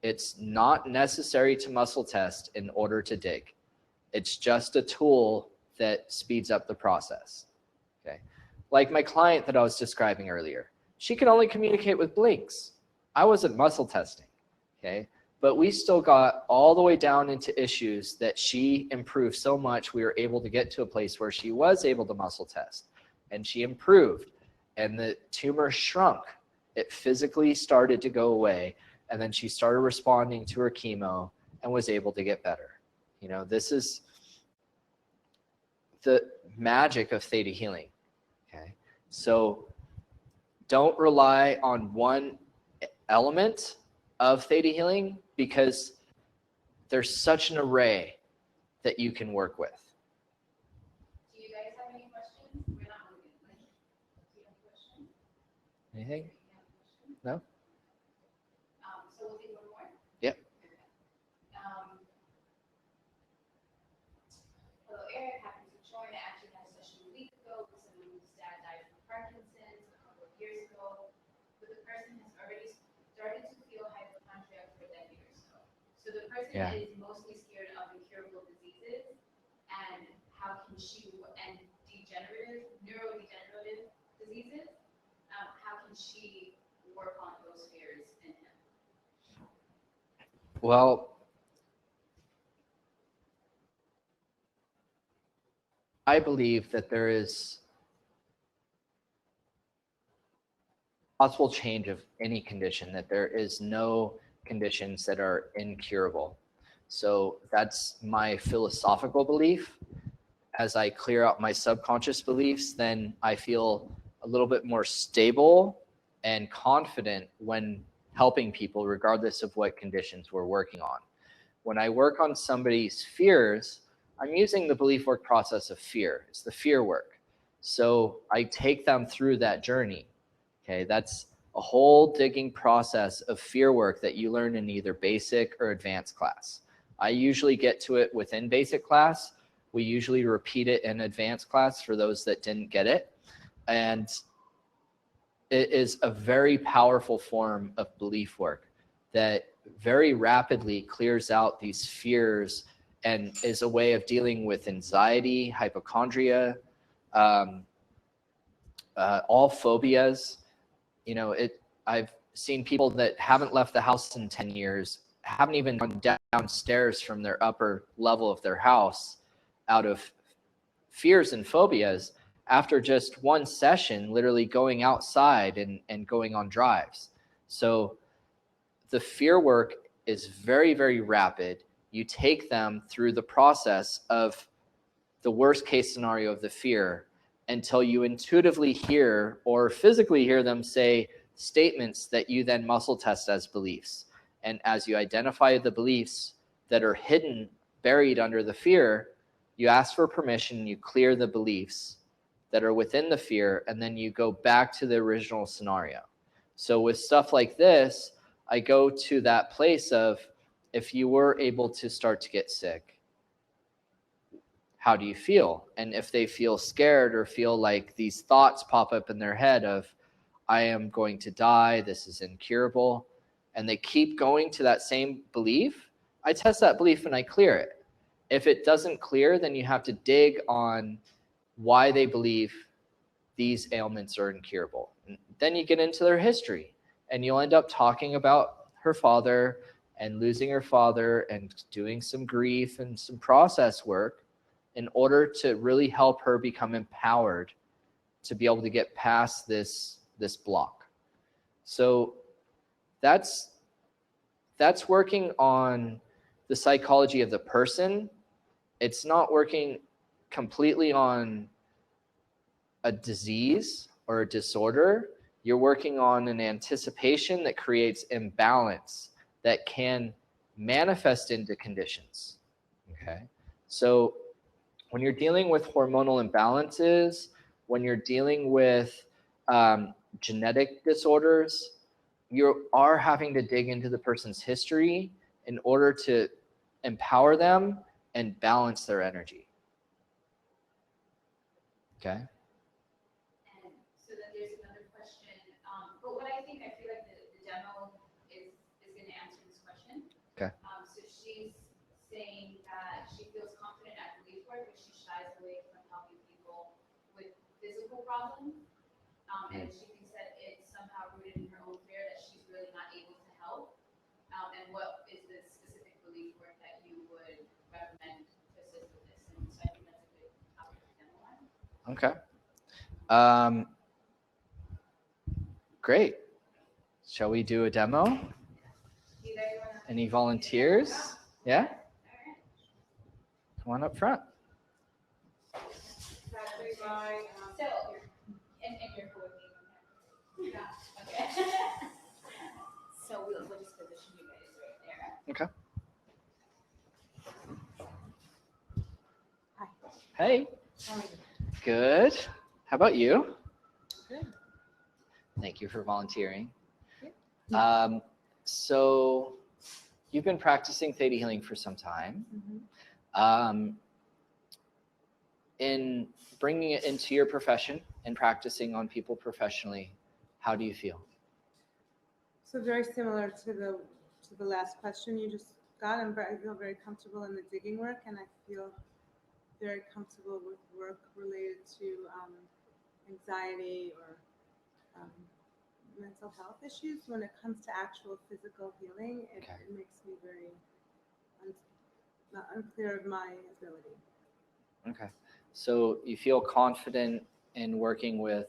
it's not necessary to muscle test in order to dig. It's just a tool that speeds up the process. Okay, like my client that I was describing earlier, she could only communicate with blinks. I wasn't muscle testing, okay? But we still got all the way down into issues that she improved so much we were able to get to a place where she was able to muscle test and she improved and the tumor shrunk. It physically started to go away and then she started responding to her chemo and was able to get better. You know, this is the magic of Theta healing, okay? So don't rely on one element of Theta healing because there's such an array that you can work with. Do you guys have any questions? We're not moving. Do you have a question? Anything? No? So we'll do one more? Yep. Hello, Eric. Happy to join. I actually had a session a week ago with someone whose dad died from Parkinson's a couple of years ago, but the person has already started to feel hypochondriac for a decade or so. So the person is mostly scared of incurable diseases, and how can she, and neurodegenerative diseases, how can she work on those fears in him? Well, I believe that there is possible change of any condition, that there is no conditions that are incurable. So that's my philosophical belief. As I clear out my subconscious beliefs, then I feel a little bit more stable and confident when helping people, regardless of what conditions we're working on. When I work on somebody's fears, I'm using the belief work process of fear. It's the fear work. So I take them through that journey. Okay, that's a whole digging process of fear work that you learn in either basic or advanced class. I usually get to it within basic class. We usually repeat it in advanced class for those that didn't get it. And it is a very powerful form of belief work that very rapidly clears out these fears and is a way of dealing with anxiety, hypochondria, all phobias. You know, I've seen people that haven't left the house in 10 years, haven't even gone downstairs from their upper level of their house out of fears and phobias after just one session, literally going outside and going on drives. So the fear work is very, very rapid. You take them through the process of the worst case scenario of the fear until you intuitively hear or physically hear them say statements that you then muscle test as beliefs. And as you identify the beliefs that are hidden, buried under the fear, you ask for permission, you clear the beliefs that are within the fear, and then you go back to the original scenario. So with stuff like this, I go to that place of, if you were able to start to get sick, how do you feel? And if they feel scared or feel like these thoughts pop up in their head of, I am going to die, this is incurable, and they keep going to that same belief, I test that belief and I clear it. If it doesn't clear, then you have to dig on why they believe these ailments are incurable. And then you get into their history, and you'll end up talking about her father and losing her father and doing some grief and some process work in order to really help her become empowered to be able to get past this block. So that's working on the psychology of the person. It's not working completely on a disease or a disorder. You're working on an anticipation that creates imbalance that can manifest into conditions. Okay, so when you're dealing with hormonal imbalances, when you're dealing with genetic disorders, you are having to dig into the person's history in order to empower them and balance their energy. Okay. And so then there's another question. But what I feel like the demo is going to answer this question. Okay. So she's saying that she feels confident at belief work, but she shies away from helping people with physical problems. And she thinks that it's somehow rooted in her own fear that she's really not able to help. And what is the specific belief work that you would recommend to assist with this? And so I think that's a good topic to demo on. Okay. Great. Shall we do a demo? Any volunteers? Yeah? Come on up front. So, and you're cool with me, okay? Yeah. Okay. So we'll just position you guys right there. Okay. Hi. Hey. How are you? Good. How about you? Good. Thank you for volunteering. Yeah. So you've been practicing Theta healing for some time. Mm-hmm. In bringing it into your profession and practicing on people professionally, how do you feel? So very similar to the last question you just got. I feel very comfortable in the digging work, and I feel very comfortable with work related to anxiety or mental health issues. When it comes to actual physical healing, it makes me very unclear of my ability. Okay. So you feel confident in working with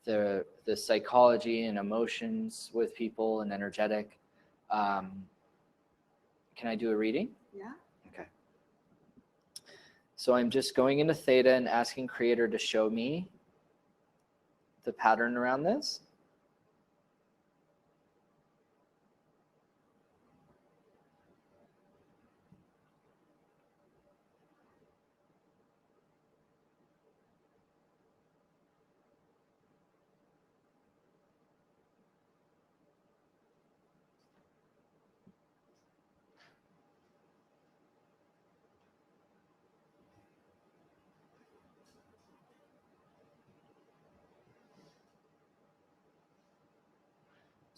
the psychology and emotions with people and energetic. Can I do a reading? Yeah. Okay. So I'm just going into Theta and asking Creator to show me the pattern around this.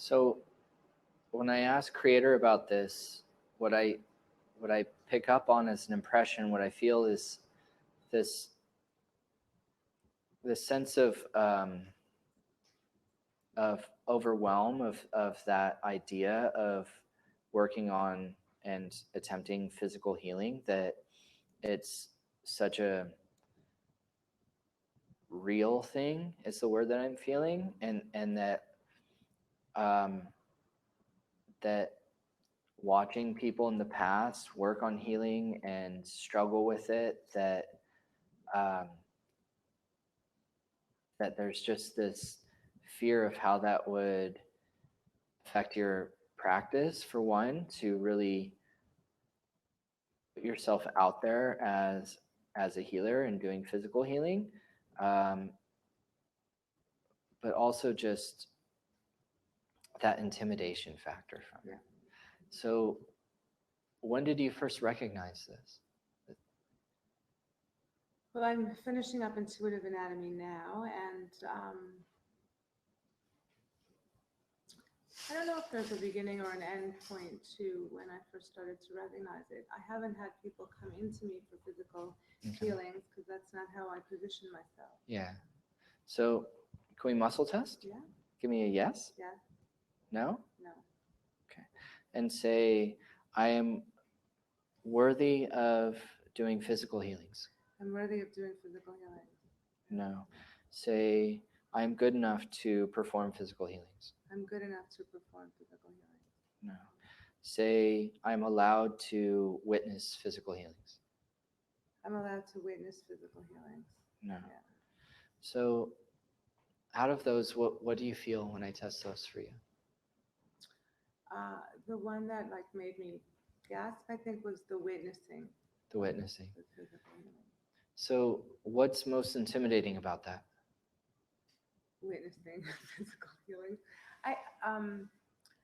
So when I ask Creator about this, what I pick up on as an impression, what I feel is this sense of overwhelm of that idea of working on and attempting physical healing, that it's such a real thing is the word that I'm feeling, and that that watching people in the past work on healing and struggle with it, that that there's just this fear of how that would affect your practice, for one, to really put yourself out there as a healer and doing physical healing, but also just that intimidation factor from it. So when did you first recognize this? Well, I'm finishing up intuitive anatomy now, and I don't know if there's a beginning or an end point to when I first started to recognize it. I haven't had people come into me for physical healings because that's not how I position myself. Yeah. So can we muscle test? Yeah. Give me a yes? Yeah. No? No. Okay. And say, I am worthy of doing physical healings. I'm worthy of doing physical healing. No. Say, I am good enough to perform physical healings. I'm good enough to perform physical healing. No. Say, I'm allowed to witness physical healings. I'm allowed to witness physical healings. No. Yeah. So out of those, what do you feel when I test those for you? The one that like made me gasp, I think, was the witnessing. The witnessing. The physical healing. So what's most intimidating about that? Witnessing physical healing.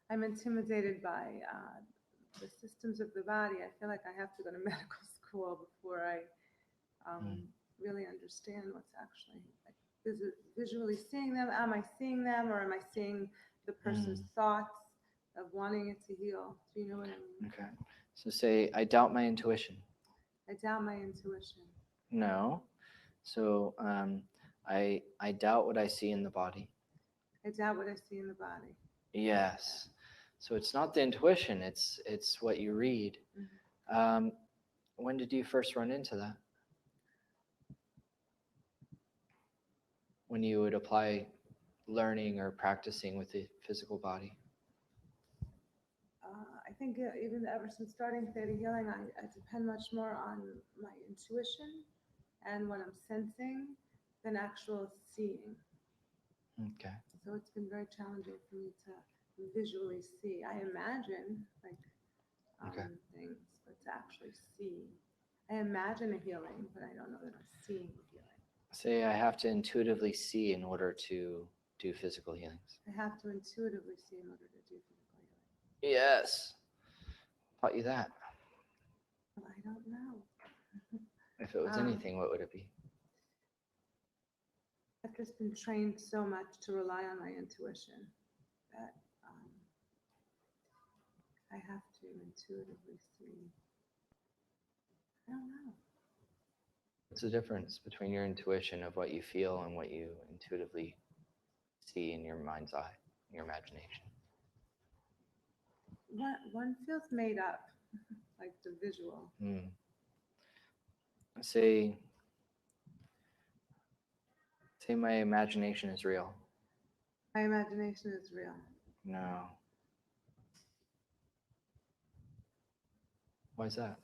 I'm intimidated by the systems of the body. I feel like I have to go to medical school before I really understand what's actually like. Is it visually seeing them? Am I seeing them, or am I seeing the person's thoughts of wanting it to heal? Do you know what I mean? Okay. So say, I doubt my intuition. I doubt my intuition. No. So I doubt what I see in the body. I doubt what I see in the body. Yes. So it's not the intuition, it's what you read. When did you first run into that? When you would apply learning or practicing with the physical body? I think even ever since starting Theta Healing, I depend much more on my intuition and what I'm sensing than actual seeing. Okay. So it's been very challenging for me to visually see. I imagine like things, but to actually see. I imagine a healing, but I don't know that I'm seeing the healing. Say, I have to intuitively see in order to do physical healings. I have to intuitively see in order to do physical healing. Yes. Taught you that? Well, I don't know. If it was anything, what would it be? I've just been trained so much to rely on my intuition that I have to intuitively see. I don't know. What's the difference between your intuition of what you feel and what you intuitively see in your mind's eye, your imagination? One feels made up, like the visual. Say my imagination is real. My imagination is real. No. Why is that?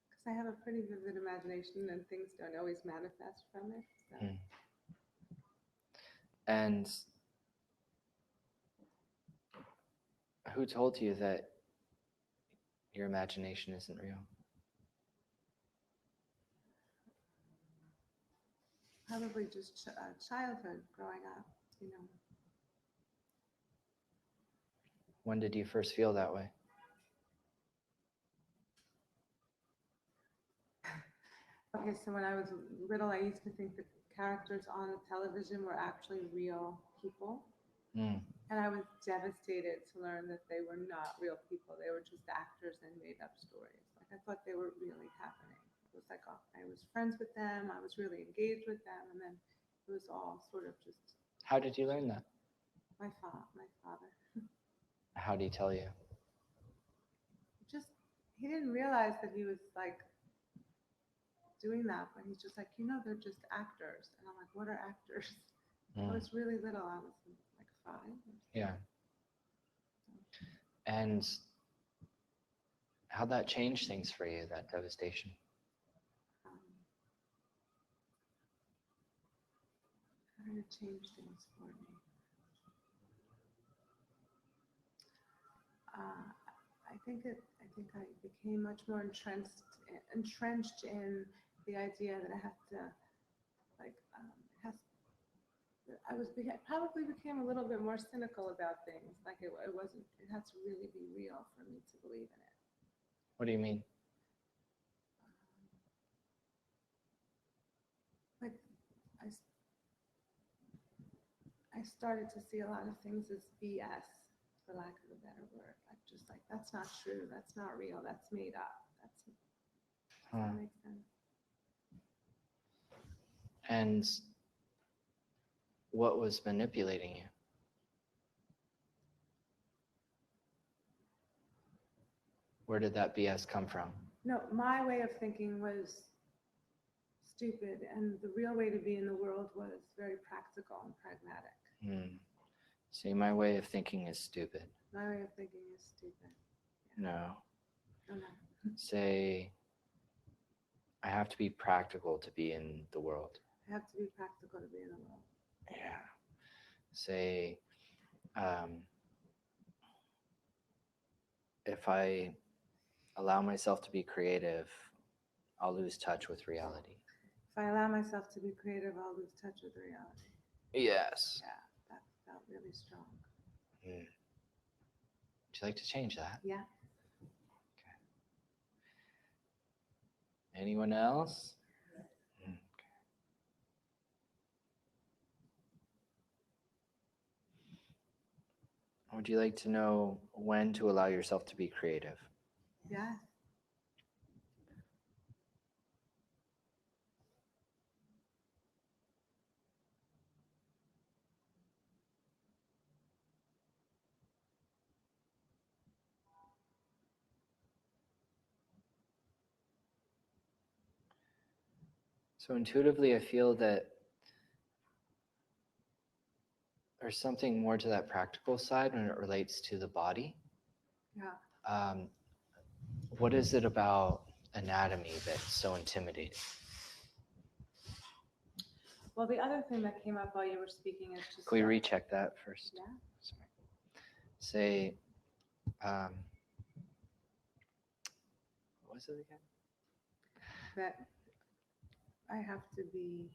Because I have a pretty vivid imagination and things don't always manifest from it. So. And who told you that your imagination isn't real? Probably just childhood, growing up, you know. When did you first feel that way? Okay, so when I was little, I used to think that characters on the television were actually real people. Mm. And I was devastated to learn that they were not real people. They were just actors and made up stories. Like I thought they were really happening. It was like I was friends with them. I was really engaged with them. And then it was all sort of just How did you learn that? my father. How did he tell you? Just, he didn't realize that he was like doing that, but he's just like, they're just actors. And I'm like, what are actors? I was really little. I was like 5. Yeah. And how'd that change things for you, that devastation? How did it change things for me? I think I became much more entrenched in the idea that I have to, like, probably became a little bit more cynical about things. Like it had to really be real for me to believe in it. What do you mean? Like I started to see a lot of things as BS, for lack of a better word. Like just like, that's not true. That's not real. That's made up. Does that make sense? And what was manipulating you? Where did that BS come from? No, my way of thinking was stupid, and the real way to be in the world was very practical and pragmatic. See, my way of thinking is stupid. My way of thinking is stupid. Yeah. No. Oh, no. Say, I have to be practical to be in the world. I have to be practical to be in the world. Yeah. Say, if I allow myself to be creative, I'll lose touch with reality. If I allow myself to be creative, I'll lose touch with reality. Yes. Yeah, that felt really strong. Would you like to change that? Yeah. Okay. Anyone else? Okay. Would you like to know when to allow yourself to be creative? Yeah. So intuitively, I feel that there's something more to that practical side when it relates to the body. Yeah. What is it about anatomy that's so intimidating? Well, the other thing that came up while you were speaking is just... Can we recheck that first? Yeah. Sorry. Say, what was it again? That I have to be...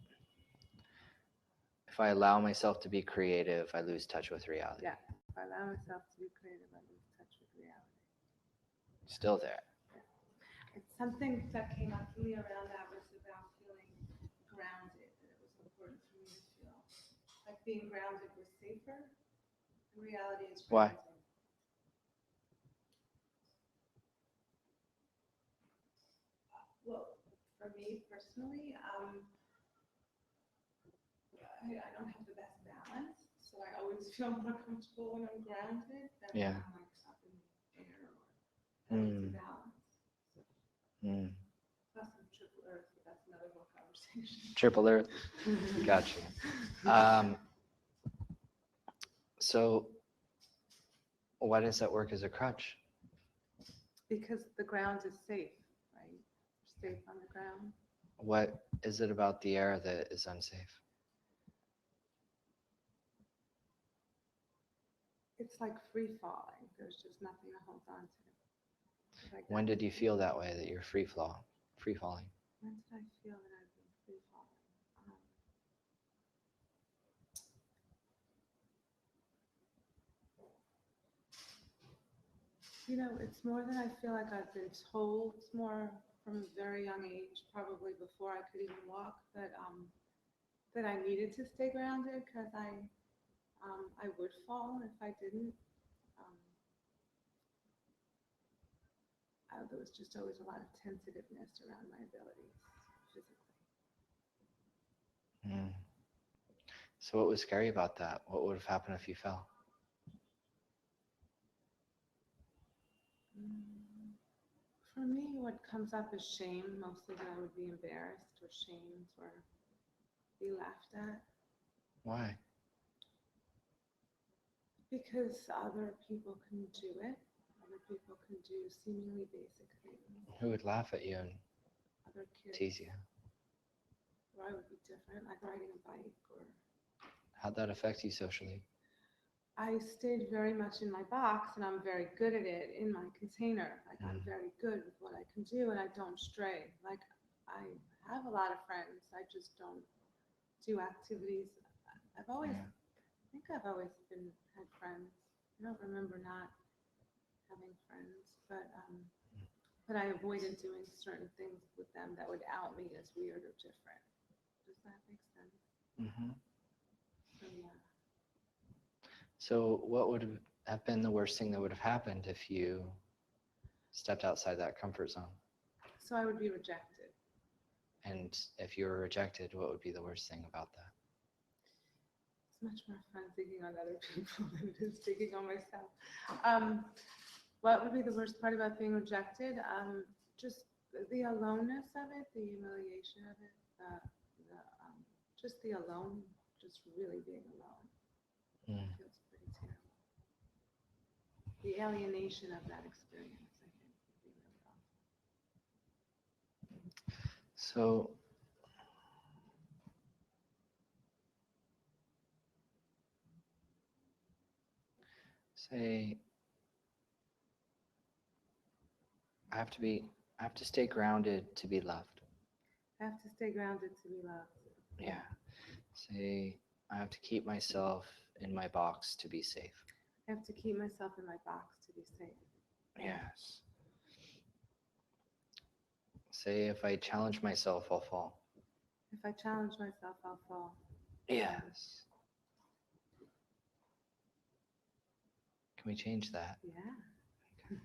If I allow myself to be creative, I lose touch with reality. Yeah. If I allow myself to be creative, I lose touch with reality. Still there. Yeah. It's something that came up for me around that was about feeling grounded. That it was important for me to feel like being grounded was safer. The reality is grounding. Why? Well, for me personally, I don't have the best balance, so I always feel more comfortable when I'm grounded than when I'm like up in the air or balance. So, plus I'm triple earth, but that's another whole conversation. Triple earth? Gotcha. So why does that work as a crutch? Because the ground is safe, right? You're safe on the ground. What is it about the air that is unsafe? It's like free falling. There's just nothing to hold on to. Like When did you feel that way, that you're free falling? When did I feel that I've been free falling? It's more than I feel like I've been told. More from a very young age, probably before I could even walk, that that I needed to stay grounded because I would fall if I didn't. Um, there was just always a lot of tentativeness around my abilities physically. Mm. So what was scary about that? What would have happened if you fell? For me, what comes up is shame, mostly that I would be embarrassed or shamed or be laughed at. Why? Because other people can do it. Other people can do seemingly basic things. Who would laugh at you and Other kids. tease you? Or I would be different, like riding a bike or. How'd that affect you socially? I stayed very much in my box and I'm very good at it in my container. Like I'm very good with what I can do and I don't stray. Like I have a lot of friends. I just don't do activities. I think I've always had friends. I don't remember not having friends, but I avoided doing certain things with them that would out me as weird or different. Does that make sense? Mm-hmm. So yeah. So what would have been the worst thing that would have happened if you stepped outside that comfort zone? So I would be rejected. And if you were rejected, what would be the worst thing about that? It's much more fun thinking on other people than it is thinking on myself. What would be the worst part about being rejected? Just the aloneness of it, the humiliation of it, just the alone, just really being alone. It feels pretty terrible. The alienation of that experience, I think, would be really awful. So say I have to stay grounded to be loved. I have to stay grounded to be loved. Yeah. Say I have to keep myself in my box to be safe. I have to keep myself in my box to be safe. Yes. Say if I challenge myself, I'll fall. If I challenge myself, I'll fall. Yes. Can we change that? Yeah.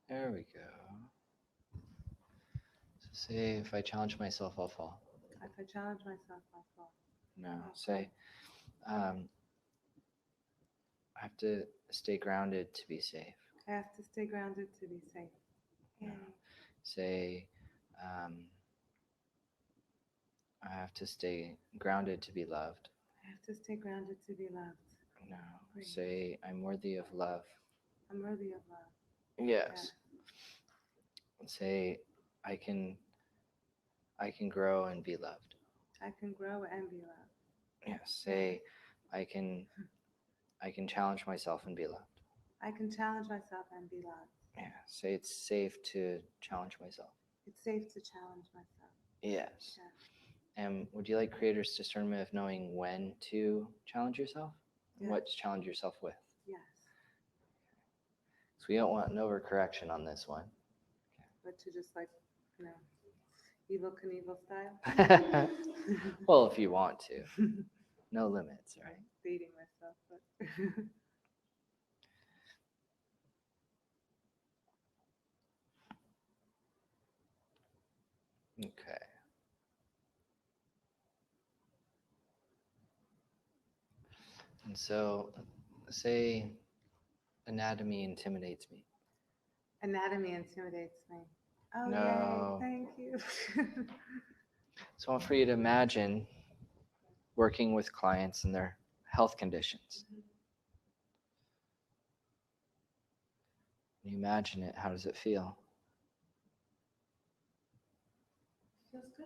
There we go. So say if I challenge myself, I'll fall. If I challenge myself, I'll fall. No. Say I have to stay grounded to be safe. I have to stay grounded to be safe. No. Say I have to stay grounded to be loved. I have to stay grounded to be loved. No. Great. Say I'm worthy of love. I'm worthy of love. Yes. Yeah. Say I can grow and be loved. I can grow and be loved. Yes. Say I can challenge myself and be loved. I can challenge myself and be loved. Yeah. Say it's safe to challenge myself. It's safe to challenge myself. Yes. Yeah. And would you like creator's discernment of knowing when to challenge yourself? Yeah. What to challenge yourself with? Yes. So we don't want an overcorrection on this one. But to just Evel Knievel style. Well, if you want to. No limits, right? Dating myself, but Okay. And so, say anatomy intimidates me. Anatomy intimidates me. Oh, No. yay, thank you. So I want for you to imagine working with clients and their health conditions. When you imagine it, how does it feel? Feels good.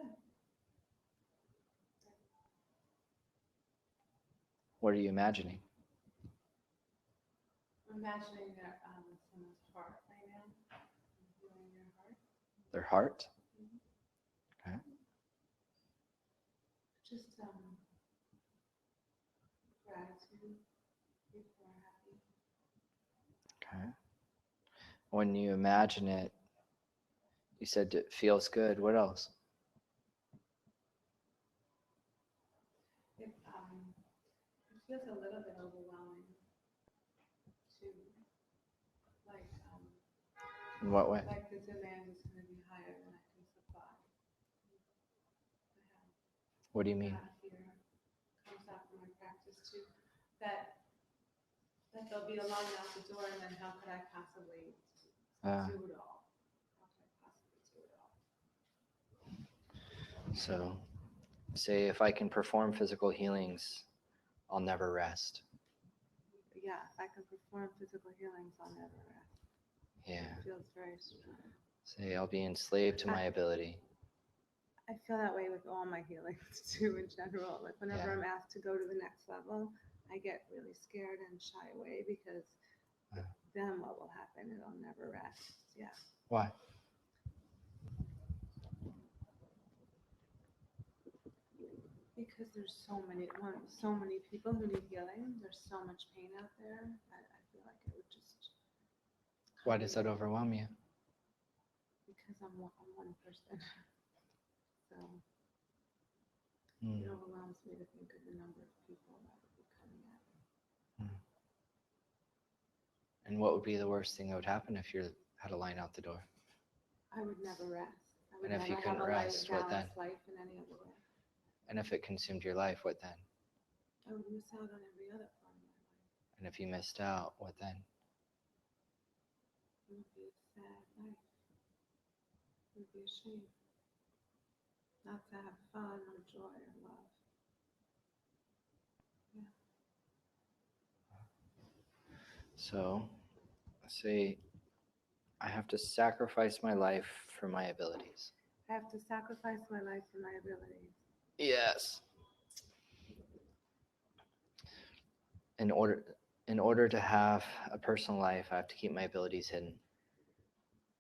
What are you imagining? imagining that someone's heart right now. Feeling their heart. Their heart? Mm-hmm. Okay. Just gratitude. People are happy. Okay. When you imagine it, you said it feels good. What else? It feels a little bit overwhelming too. Like In what way? like the demand is going to be higher than I can supply. What do you mean? Fear comes out from my practice too. That there'll be a line out the door, and then how could I possibly do it all? How could I possibly do it all? So, say if I can perform physical healings, I'll never rest. Yeah, if I can perform physical healings, I'll never rest. Yeah. It feels very strong. Say I'll be enslaved to my ability. I feel that way with all my healings too in general. Like whenever I'm asked to go to the next level, I get really scared and shy away because then what will happen? It'll never rest. Yeah. Why? Because there's so many people who need healing. There's so much pain out there. I feel like it would just. Why does that overwhelm you? Because I'm one person. So it overwhelms me to think of the number of people that would be coming at me. And what would be the worst thing that would happen if you had a line out the door? I would never rest. I would And if you never couldn't have a rest, what then? balanced life in any other way. And if it consumed your life, what then? I would miss out on every other part of my life. And if you missed out, what then? It would be a sad life. It would be a shame not to have fun or joy or love. Yeah. So, say I have to sacrifice my life for my abilities. I have to sacrifice my life for my abilities. Yes. In order to have a personal life, I have to keep my abilities hidden.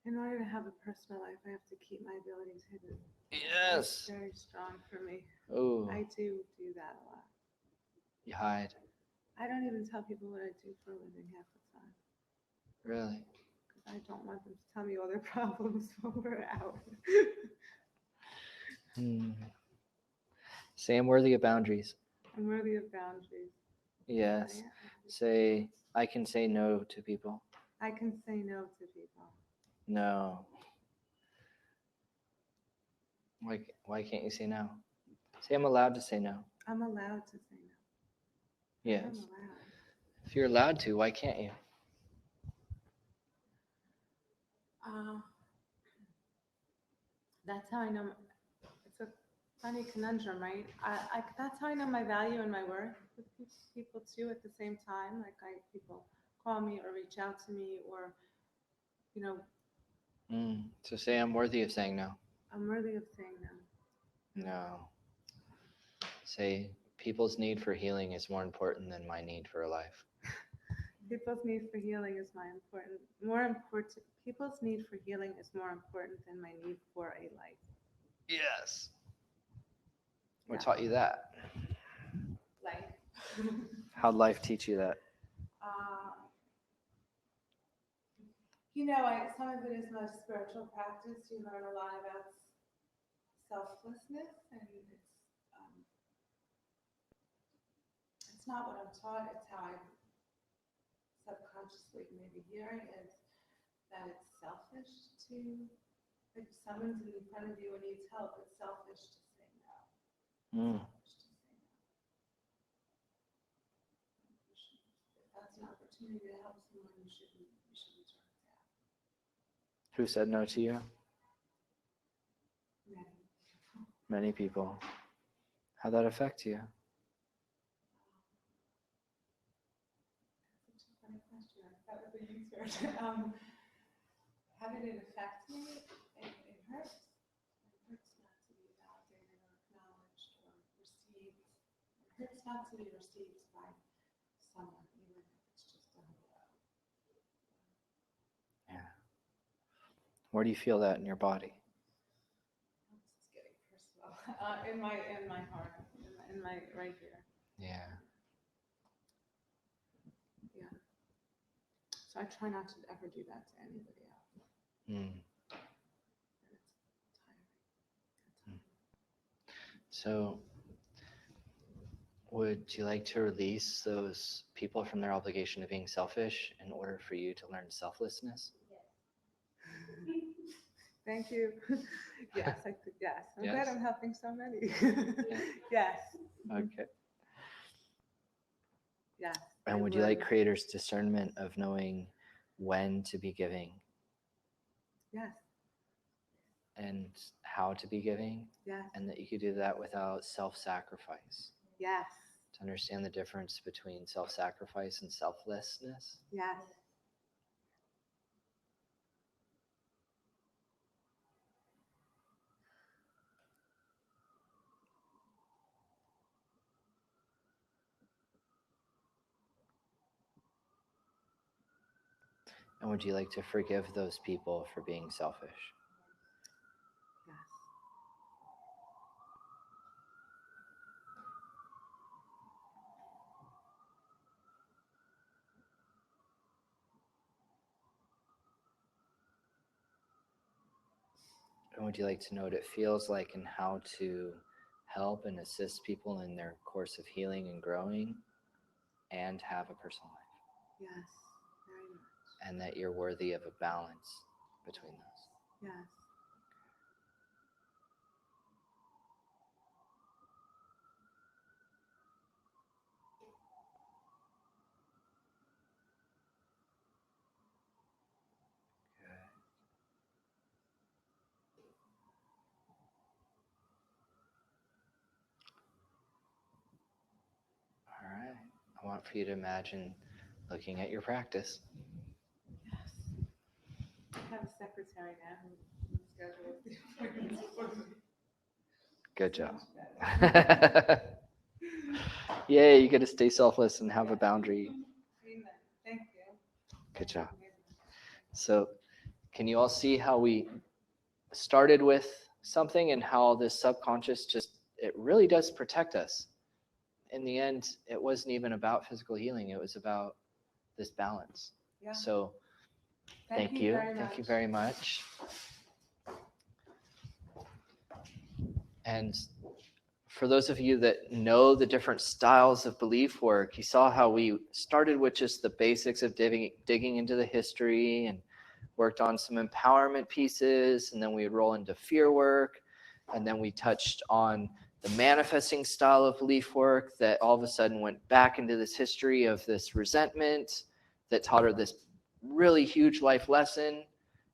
In order to have a personal life, I have to keep my abilities hidden. Yes. It's very strong for me. Ooh. I do that a lot. You hide. I don't even tell people what I do for a living half the time. Really? Because I don't want them to tell me all their problems when we're out. Say I'm worthy of boundaries. I'm worthy of boundaries. Yes. Say I can say no to people. I can say no to people. No. Why can't you say no? Say I'm allowed to say no. I'm allowed to say no. Yes. I'm allowed. If you're allowed to, why can't you? That's how I know. It's a funny conundrum, right? That's how I know my value and my worth with people too. At the same time, like people call me or reach out to me, or So say I'm worthy of saying no. I'm worthy of saying no. No. Say people's need for healing is more important than my need for a life. People's need for healing is more important. People's need for healing is more important than my need for a life. Yes. What taught you that? Life. How'd life teach you that? Some of it is my spiritual practice. You learn a lot about selflessness, and it's not what I'm taught. It's how I'm subconsciously maybe hearing is that it's selfish to, if someone's in front of you and needs help, it's selfish to say no. Selfish to say no. If that's an opportunity to help someone, you shouldn't turn it down. Who said no to you? Many. Many people. How'd that affect you? That's such a funny question. That was the answer. How did it affect me? It hurts. It hurts not to be validated or acknowledged or received. It hurts not to be received by someone, even if it's just a hello. Where do you feel that in your body? This is getting personal. In my heart, in my right here. Yeah. Yeah. So I try not to ever do that to anybody else. Mm. And it's tiring. So, would you like to release those people from their obligation of being selfish in order for you to learn selflessness? Thank you. Yes, yes. I'm glad Yes? I'm helping so many. Yeah. Yes. Okay. Yes. And would you like creators' discernment of knowing when to be giving Yes. and how to be giving? Yes. And that you could do that without self-sacrifice. Yes. To understand the difference between self-sacrifice and selflessness. Yes. And would you like to forgive those people for being selfish? Yes. And would you like to know what it feels like and how to help and assist people in their course of healing and growing and have a personal life? Yes. Very much. And that you're worthy of a balance between those. Yes. All right. I want for you to imagine looking at your practice. Yes. I have a secretary now who schedules the appointments for me. Good job. Much better. Yay, you get to stay selfless and have a boundary. Amen. Thank you. Good job. So, can you all see how we started with something and how this subconscious it really does protect us? In the end, it wasn't even about physical healing. It was about this balance. Yeah. So, thank you. Thank you very much. And for those of you that know the different styles of belief work, you saw how we started with just the basics of digging into the history and worked on some empowerment pieces, and then we would roll into fear work, and then we touched on the manifesting style of belief work that all of a sudden went back into this history of this resentment that taught her this really huge life lesson,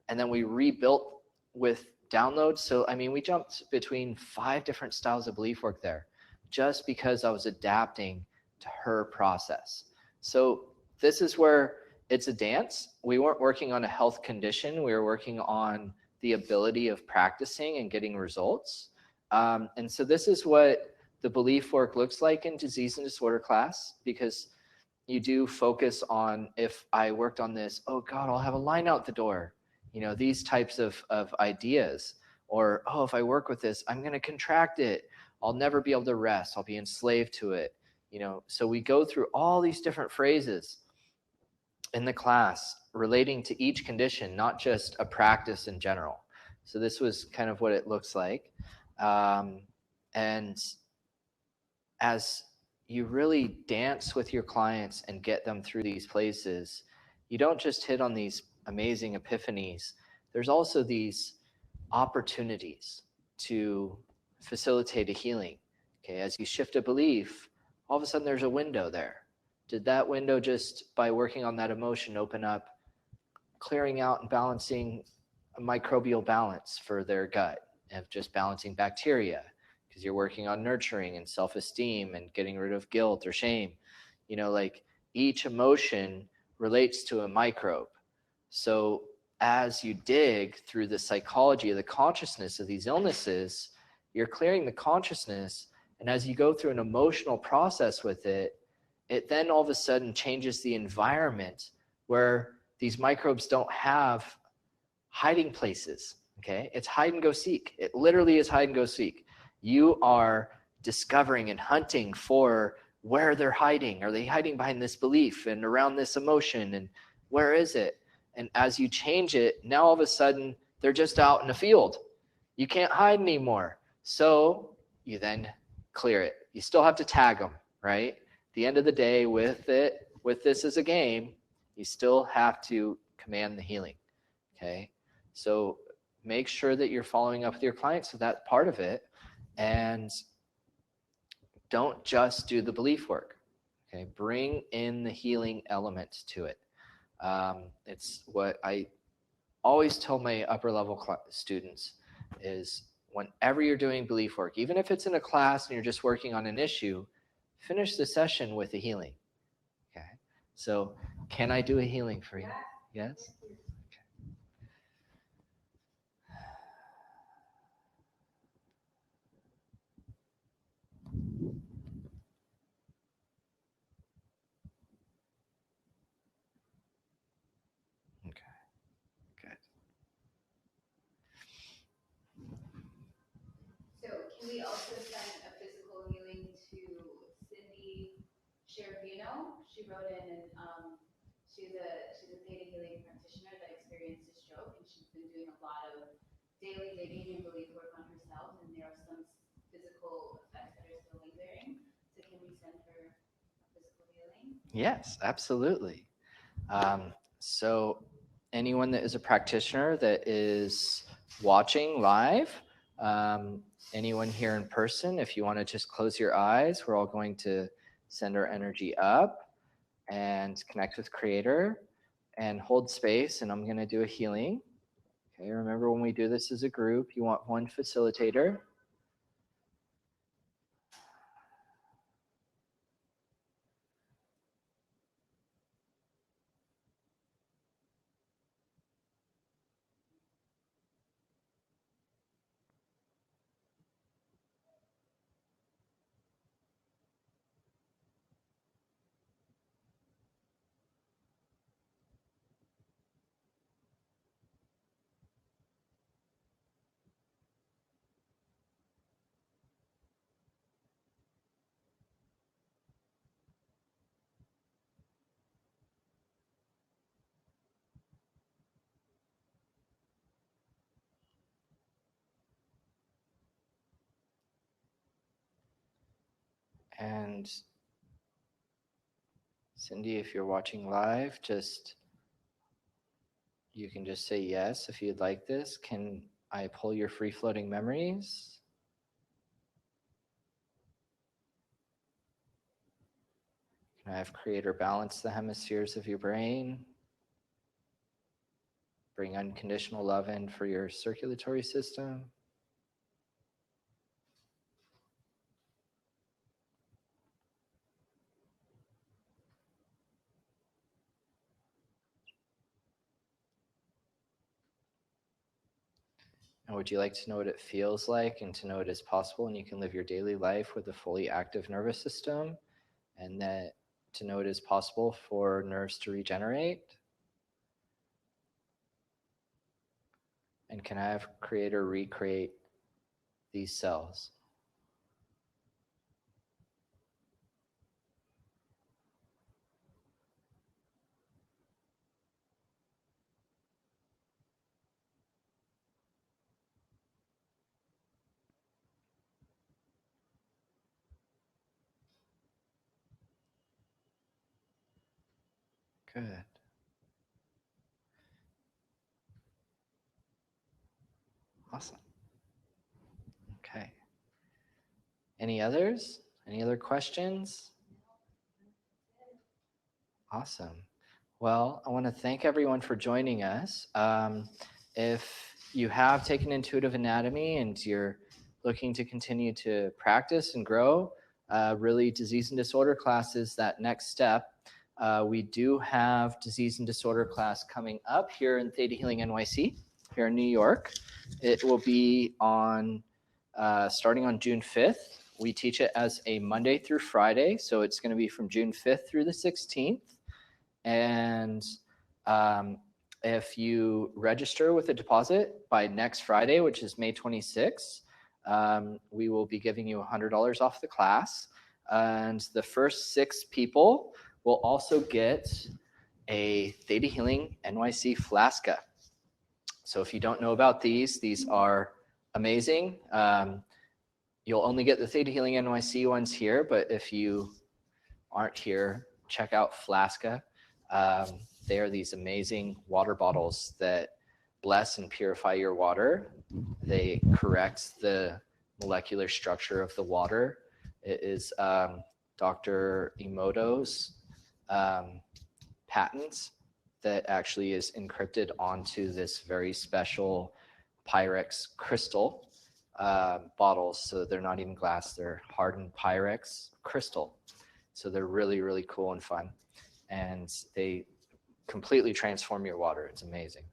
and then we rebuilt with downloads. So, I mean, we jumped between 5 different styles of belief work there just because I was adapting to her process. So this is where it's a dance. We weren't working on a health condition. We were working on the ability of practicing and getting results. And so this is what the belief work looks like in disease and disorder class, because you do focus on, if I worked on this, oh God, I'll have a line out the door. You know, these types of ideas. Or, oh, if I work with this, I'm going to contract it. I'll never be able to rest. I'll be enslaved to it. You know, so we go through all these different phrases in the class relating to each condition, not just a practice in general. So this was kind of what it looks like. And as you really dance with your clients and get them through these places, you don't just hit on these amazing epiphanies. There's also these opportunities to facilitate a healing. Okay, as you shift a belief, all of a sudden there's a window there. Did that window, just by working on that emotion, open up clearing out and balancing a microbial balance for their gut, of just balancing bacteria, because you're working on nurturing and self-esteem and getting rid of guilt or shame. You know, like each emotion relates to a microbe. So as you dig through the psychology of the consciousness of these illnesses, you're clearing the consciousness. And as you go through an emotional process with it, it then all of a sudden changes the environment where these microbes don't have hiding places. Okay, it's hide and go seek. It literally is hide and go seek. You are discovering and hunting for where they're hiding. Are they hiding behind this belief and around this emotion? And where is it? And as you change it, now all of a sudden they're just out in the field. You can't hide anymore. So you then clear it. You still have to tag them, right? At the end of the day, with this as a game, you still have to command the healing. Okay, so make sure that you're following up with your clients. So that's part of it, and don't just do the belief work. Okay, bring in the healing element to it. It's what I always tell my upper level students is whenever you're doing belief work, even if it's in a class and you're just working on an issue, finish the session with a healing. Okay, so can I do a healing for you? Yes? Okay, good. So can we also send a physical healing to Cindy Shervino? She wrote in, and she's a Theta healing practitioner that experienced a stroke, and she's been doing a lot of daily digging and belief work on herself, and there are some physical effects that are still lingering. So can we send her a physical healing? Yes, absolutely. So anyone that is a practitioner that is watching live, anyone here in person, if you want to just close your eyes, we're all going to send our energy up and connect with Creator and hold space, and I'm going to do a healing. Okay, remember when we do this as a group, you want one facilitator. And Cindy, if you're watching live, you can just say yes if you'd like this. Can I pull your free-floating memories? Can I have Creator balance the hemispheres of your brain? Bring unconditional love in for your circulatory system. And would you like to know what it feels like and to know it is possible and you can live your daily life with a fully active nervous system, and that to know it is possible for nerves to regenerate? And can I have Creator recreate these cells? Good. Awesome. Okay. Any others? Any other questions? Awesome. Well, I want to thank everyone for joining us. If you have taken intuitive anatomy and you're looking to continue to practice and grow, really disease and disorder class is that next step. We do have disease and disorder class coming up here in Theta Healing NYC, here in New York. It will be on starting on June 5th. We teach it as a Monday through Friday, so it's going to be from June 5th through the 16th. And if you register with a deposit by next Friday, which is May 26th, we will be giving you $100 off the class. And the first 6 people will also get a Theta Healing NYC Flasca. So if you don't know about these are amazing. You'll only get the Theta Healing NYC ones here, but if you aren't here, check out Flasca. They are these amazing water bottles that bless and purify your water. They correct the molecular structure of the water. It is Dr. Emoto's patent that actually is encrypted onto this very special Pyrex crystal bottles. So they're not even glass, they're hardened Pyrex crystal. So they're really, really cool and fun. And they completely transform your water. It's amazing.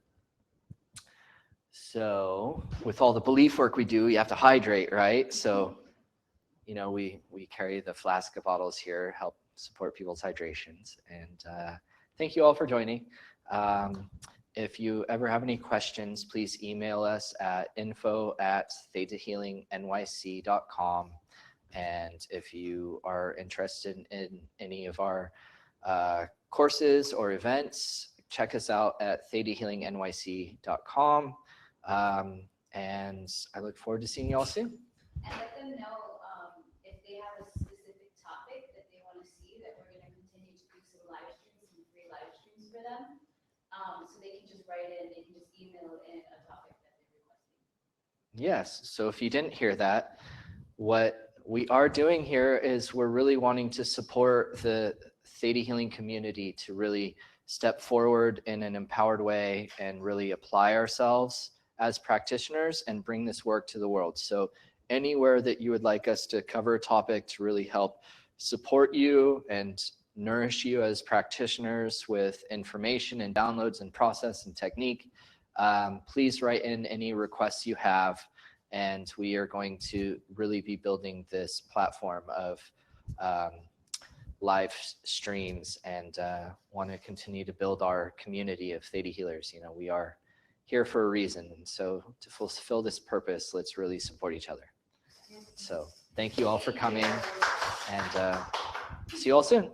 So with all the belief work we do, you have to hydrate, right? So, you know, we carry the Flasca bottles here, help support people's hydrations. And thank you all for joining. If you ever have any questions, please email us at info@thetahealingnyc.com. And if you are interested in any of our courses or events, check us out at ThetaHealingNYC.com. And I look forward to seeing you all soon. And let them know if they have a specific topic that they want to see, that we're going to continue to do some live streams, some free live streams for them. So they can just write in, they can just email in a topic that they're requesting. Yes, so if you didn't hear that, what we are doing here is we're really wanting to support the Theta Healing community to really step forward in an empowered way and really apply ourselves as practitioners and bring this work to the world. So anywhere that you would like us to cover a topic to really help support you and nourish you as practitioners with information and downloads and process and technique, please write in any requests you have. And we are going to really be building this platform of live streams and want to continue to build our community of Theta healers. You know, we are here for a reason. So to fulfill this purpose, let's really support each other. So thank you all for coming, and see you all soon.